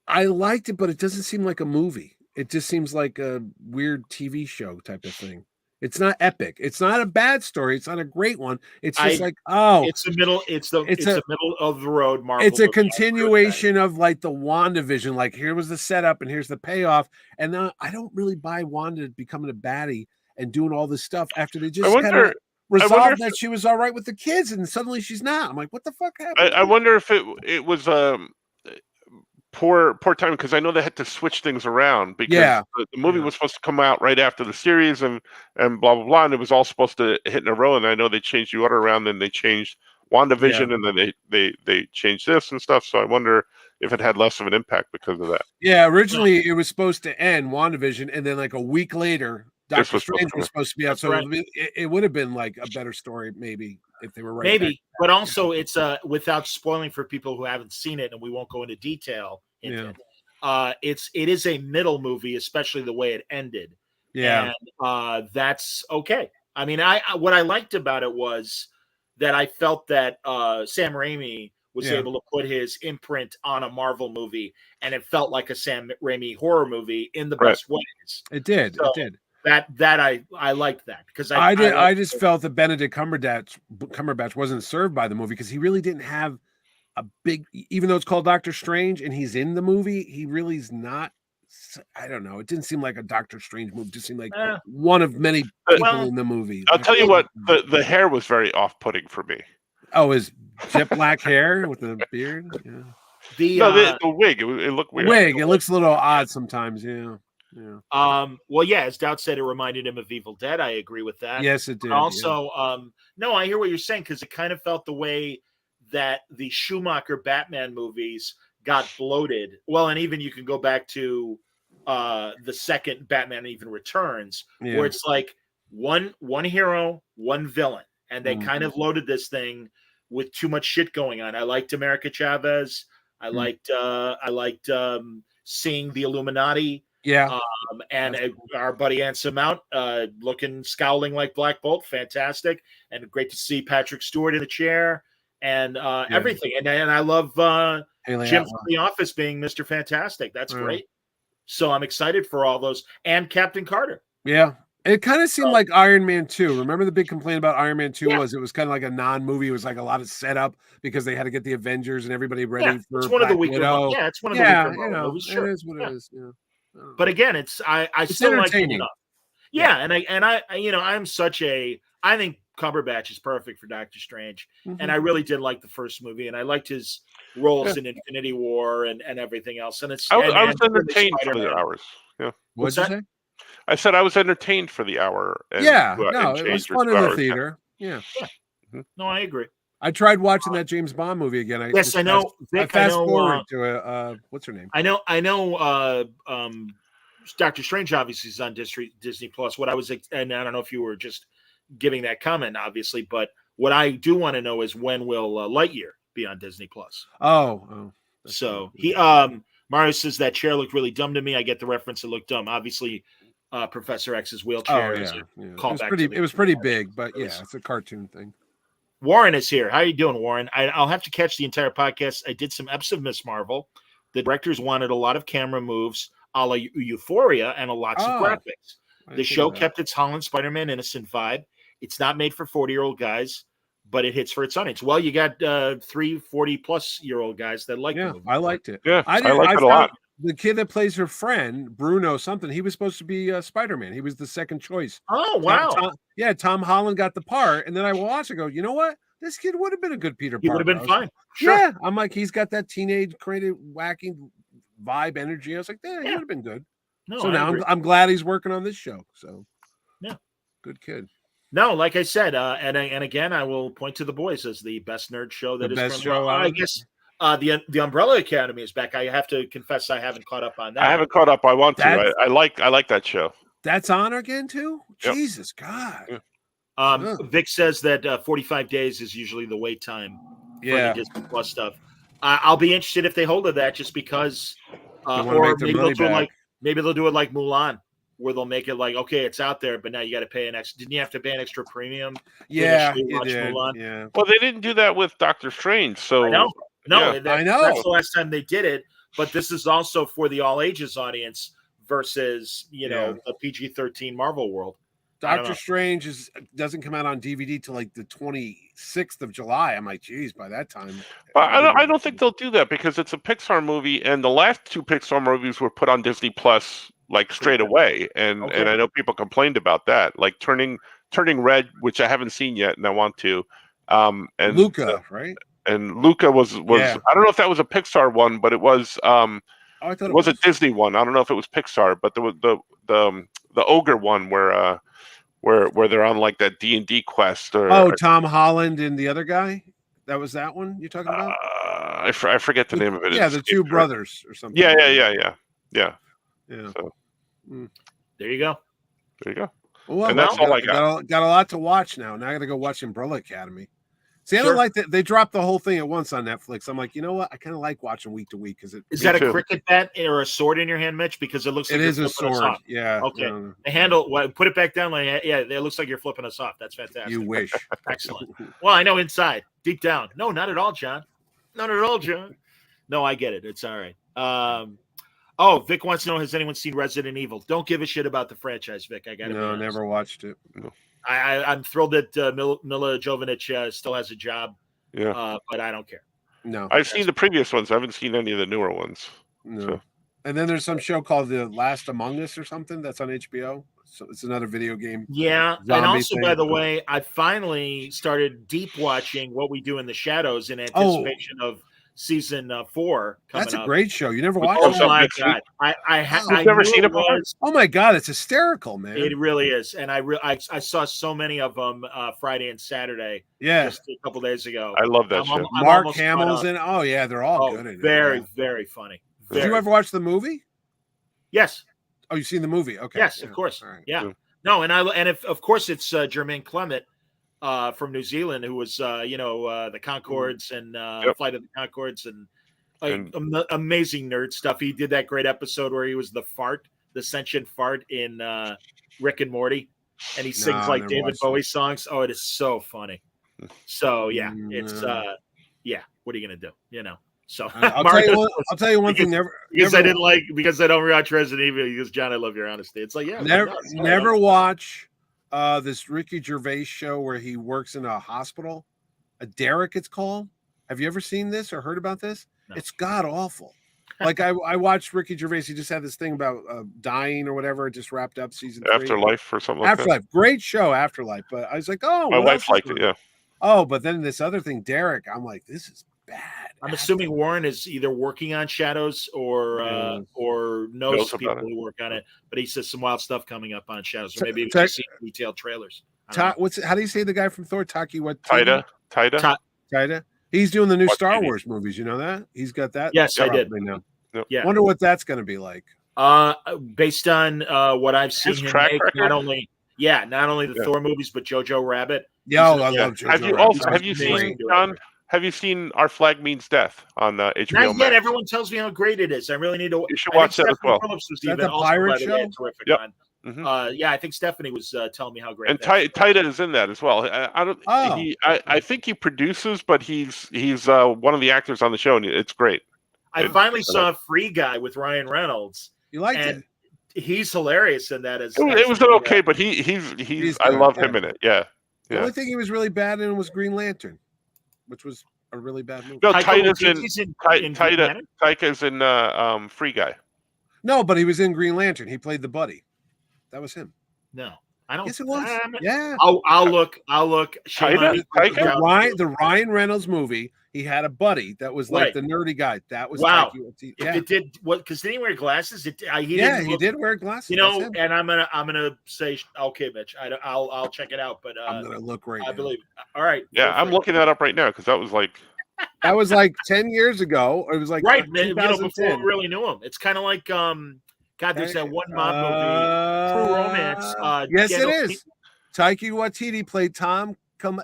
I liked it, but it doesn't seem like a movie. It just seems like a weird TV show type of thing. It's not epic. It's not a bad story. It's not a great one. It's just it's the middle of the road Marvel. It's a continuation of like the WandaVision. Like here was the setup and here's the payoff. And now I don't really buy Wanda becoming a baddie and doing all this stuff after they just resolved that she was all right with the kids and suddenly she's not. I'm like, what the fuck happened? I wonder if it was poor time because I know they had to switch things around because the movie was supposed to come out right after the series and blah blah blah, and it was all supposed to hit in a row. And I know they changed the order around, then they changed WandaVision, and then they changed this and stuff. So I wonder if it had less of an impact because of that. Yeah, originally it was supposed to end WandaVision, and then like a week later, Doctor Strange was supposed to be out. So it would have been like a better story, maybe, if they were right. Maybe, but also it's without spoiling for people who haven't seen it, and we won't go into detail. It is a middle movie, especially the way it ended. Yeah, and that's okay. I mean, what I liked about it was that I felt that Sam Raimi was able to put his imprint on a Marvel movie, and it felt like a Sam Raimi horror movie in the best ways. It did. So, it did. That I liked that because I just felt that Benedict Cumberbatch wasn't served by the movie because he really didn't have a big, even though it's called Doctor Strange and he's in the movie, he really is not. I don't know. It didn't seem like a Doctor Strange movie. It just seemed like one of many people in the movie. I'll tell you what, the hair was very off-putting for me. Oh, his jet black hair with the beard. Yeah. The wig. It looked weird. Wig. It looks a little odd sometimes. Yeah. Yeah. Well, yeah, as Dowd said, it reminded him of Evil Dead. I agree with that. Yes, it did. Also, no, I hear what you're saying because it kind of felt the way that the Schumacher Batman movies got bloated. Well, and even you can go back to the second Batman Even Returns, where it's like one hero, one villain, and they kind of loaded this thing with too much shit going on. I liked America Chavez. I liked seeing the Illuminati. Yeah. And our buddy Anson Mount scowling like Black Bolt. Fantastic. And great to see Patrick Stewart in the chair and everything. And I love Jim from The Office being Mr. Fantastic. That's great. So I'm excited for all those. And Captain Carter. Yeah. It kind of seemed like Iron Man 2. Remember the big complaint about Iron Man 2 was it was kind of like a non-movie. It was like a lot of setup because they had to get the Avengers and everybody ready for it's one of the weaker movies. Yeah, it's one of the weaker movies. Sure. It is what it is. Yeah. But again, it's still like it enough. Yeah, and I I think Cumberbatch is perfect for Doctor Strange. And I really did like the first movie, and I liked his roles in Infinity War and everything else. And I was entertained for the hours. Yeah. What'd you say? I said I was entertained for the hour. And, it was fun in the theater. Yeah. No, I agree. I tried watching that James Bond movie again. I know. I fast forward to what's her name? I know. Doctor Strange obviously is on Disney Plus. And I don't know if you were just giving that comment, obviously, but what I do want to know is when will Lightyear be on Disney Plus? So Mario says that chair looked really dumb to me. I get the reference; it looked dumb. Obviously, Professor X's wheelchair is a callback. It was pretty big, but it's a cartoon thing. Warren is here. How are you doing, Warren? I'll have to catch the entire podcast. I did some eps of Miss Marvel. The directors wanted a lot of camera moves, a la Euphoria, and lots of graphics. The show kept its Holland Spider-Man innocent vibe. It's not made for 40-year-old guys, but it hits for its audience. Well, you got 40-plus-year-old guys that like the movie. I liked it. Yeah, I liked it a lot. The kid that plays her friend, Bruno something, he was supposed to be Spider-Man. He was the second choice. Oh, wow. Tom Holland got the part. And then I watched and go, you know what? This kid would have been a good Peter Parker. He would have been fine. Sure. Yeah. I'm like, he's got that teenage, creative, wacky vibe, energy. I was like, he would have been good. No, so now I'm glad he's working on this show. So, good kid. No, like I said, and again, I will point to The Boys as the best nerd show that is. Best show. I guess the Umbrella Academy is back. I have to confess, I haven't caught up on that. I haven't caught up. I want to. I like that show. That's on again too. Yep. Jesus God. Vic says that 45 days is usually the wait time for the Disney Plus stuff. I'll be interested if they hold to that, just because, or maybe they'll do it like Mulan, where they'll make it like, okay, it's out there, but now you got to pay an extra. Didn't you have to pay an extra premium? Yeah, Mulan? Yeah. Well, they didn't do that with Doctor Strange, so I know. I know. That's the last time they did it. But this is also for the all ages audience versus the PG-13 Marvel world. Doctor Strange doesn't come out on DVD till like the 26th of July. I'm like, geez, by that time. But I don't think they'll do that because it's a Pixar movie, and the last two Pixar movies were put on Disney Plus like straight away, and I know people complained about that, like Turning Red, which I haven't seen yet, and I want to. And Luca, right? And Luca was I don't know if that was a Pixar one, but it was. I thought it was a Disney one. I don't know if it was Pixar, but there was the ogre one where they're on like that D&D quest. Tom Holland and the other guy. That was that one you're talking about? I forget the name of it. Yeah, the two brothers or something. Yeah. So, there you go. Well, and that's all I got. Got a lot to watch now. Now I got to go watch Umbrella Academy. See, I don't like that. They dropped the whole thing at once on Netflix. I'm like, you know what? I kind of like watching week to week because is that a cricket bat or a sword in your hand, Mitch? Because it looks like it is a sword. Yeah. Okay. The handle. Put it back down. It looks like you're flipping us off. That's fantastic. You wish. Excellent. Well, I know inside, deep down. No, not at all, John. Not at all, John. No, I get it. It's all right. Vic wants to know: has anyone seen Resident Evil? Don't give a shit about the franchise, Vic. I got to. No, never watched it. No. I'm thrilled that Mila Jovovich still has a job. Yeah, but I don't care. No, I've seen the previous ones. I haven't seen any of the newer ones. No. So. And then there's some show called The Last Among Us or something that's on HBO. So it's another video game. Yeah, and also, by the way, I finally started deep watching What We Do in the Shadows in anticipation of season 4 coming That's a up. great show. You never watched Oh it? my god! I never knew seen it before? was. Oh my god, it's hysterical, man. It really is, and I saw so many of them Friday and Saturday. Yeah, just a couple days ago. I love that show. I'm Mark almost Hamill's caught up. in. Oh yeah, they're all good in it. Very, Yeah. very funny. Did you ever watch the movie? Yes. Oh, you've seen the movie? Okay. Yes, yeah. of course. All right. Yeah. No, and if of course it's Jermaine Clement from New Zealand, who was the Concords and Flight of the Concords and amazing nerd stuff. He did that great episode where he was the sentient fart in Rick and Morty, and he sings like David Bowie songs. Oh, it is so funny. So yeah, it's what are you gonna do? So I'll tell you one thing. Because I don't watch Resident Evil. Because John, I love your honesty. It's like never watch this Ricky Gervais show where he works in a hospital. Derek, it's called. Have you ever seen this or heard about this? No. It's god awful. Like I watched Ricky Gervais. He just had this thing about dying or whatever. It just wrapped up season 3. Afterlife or something. Like Afterlife, great show, Afterlife. But I was like, oh, my wife liked it. Yeah. Oh, but then this other thing, Derek. I'm like, this is bad. I'm assuming Warren is either working on Shadows or knows people who work on it. But he says some wild stuff coming up on Shadows, or maybe we've seen detailed trailers. How do you say the guy from Thor? Taki what? Taika. He's doing the new Star Wars movies. You know that? He's got that. Yes, I did. Now. Yep. Yeah. Wonder what that's going to be like. Based on what I've seen him make, not only the Thor movies, but Jojo Rabbit. Yeah, I love Jojo. Have you seen Our Flag Means Death on HBO Not yet. Max? Everyone tells me how great it is. I really need to. You should watch that as well. Phillips was the pirate show? Terrific yep. on. Mm-hmm. I think Stephanie was telling me how great. And Taika is in that as well. I think he produces, but he's one of the actors on the show, and it's great. I finally saw Free Guy with Ryan Reynolds. You liked it? He's hilarious in that. It was okay, but he's I love him in it. Yeah. The only thing he was really bad in was Green Lantern, which was a really bad movie. No, Taika's in Free Guy. No, but he was in Green Lantern. He played the buddy. That was him. No, I don't. Yes, it was. Yeah. I'll look. The Ryan Reynolds movie. He had a buddy that was like the nerdy guy. That was It did what? Because did he wear glasses? He did wear glasses. And I'm gonna say okay, Mitch. I'll check it out. But I'm gonna look right. I believe. All right. Yeah, I'm looking that up right now because that was like 10 years ago. It was like before we really knew him. It's kind of like God, there's that one mob movie, True Romance. Yes, it is. Taika Waititi played Tom.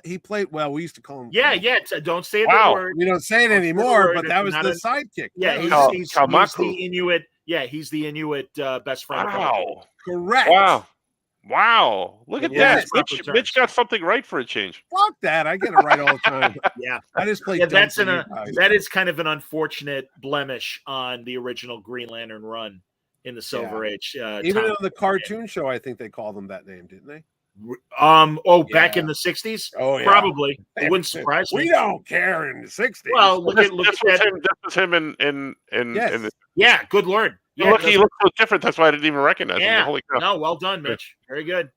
He played. Well, we used to call him. Yeah. Don't say the word. We don't say it anymore. But that was the sidekick. Yeah, he's the Inuit. Yeah, he's the Inuit best friend. Wow. Correct. Wow. Look at that. Mitch got something right for a change. Fuck that. I get it right all the time. Yeah. I just play. That is kind of an unfortunate blemish on the original Green Lantern run in the Silver Age. Even on the cartoon show, I think they called them that name, didn't they? Back in the 60s? Oh, yeah. Probably. It wouldn't surprise me. We don't care in the 60s. Well, look at that. That was him in yeah, good Lord. Yeah, he looks so different. That's why I didn't even recognize him. Holy crap. No, well done, Mitch. Very good.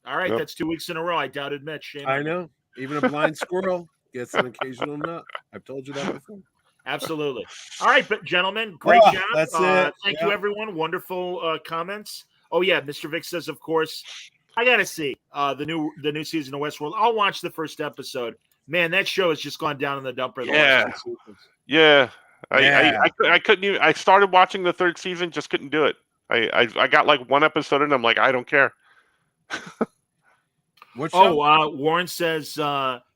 All right, that's 2 weeks in a row. I doubted Mitch. Shame I know. Even a blind squirrel gets an occasional nut. I've told you that before. Absolutely. All right, but gentlemen, great job. That's it. Thank you, everyone. Wonderful comments. Oh yeah, Mr. Vic says, of course, I gotta see the new season of Westworld. I'll watch the first episode. Man, that show has just gone down in the dumper. Yeah. I couldn't even. I started watching the third season, just couldn't do it. I got like one episode and I'm like, I don't care. Warren says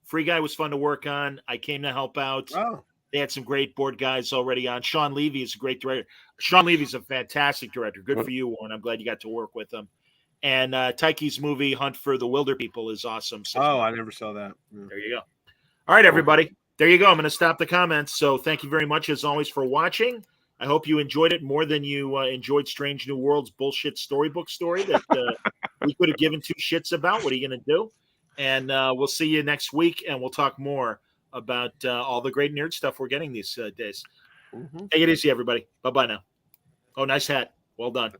Free Guy was fun to work on. I came to help out. Oh. They had some great board guys already on. Sean Levy is a great director. Sean Levy is a fantastic director. Good for you, Warren. I'm glad you got to work with him. And Taiki's movie Hunt for the Wilder People is awesome. I never saw that. There you go. All right, everybody. There you go. I'm going to stop the comments. So thank you very much, as always, for watching. I hope you enjoyed it more than you enjoyed Strange New World's bullshit storybook story that we could have given two shits about. What are you going to do? And we'll see you next week, and we'll talk more about all the great nerd stuff we're getting these days. Take it easy, everybody. Bye-bye now. Oh, nice hat. Well done.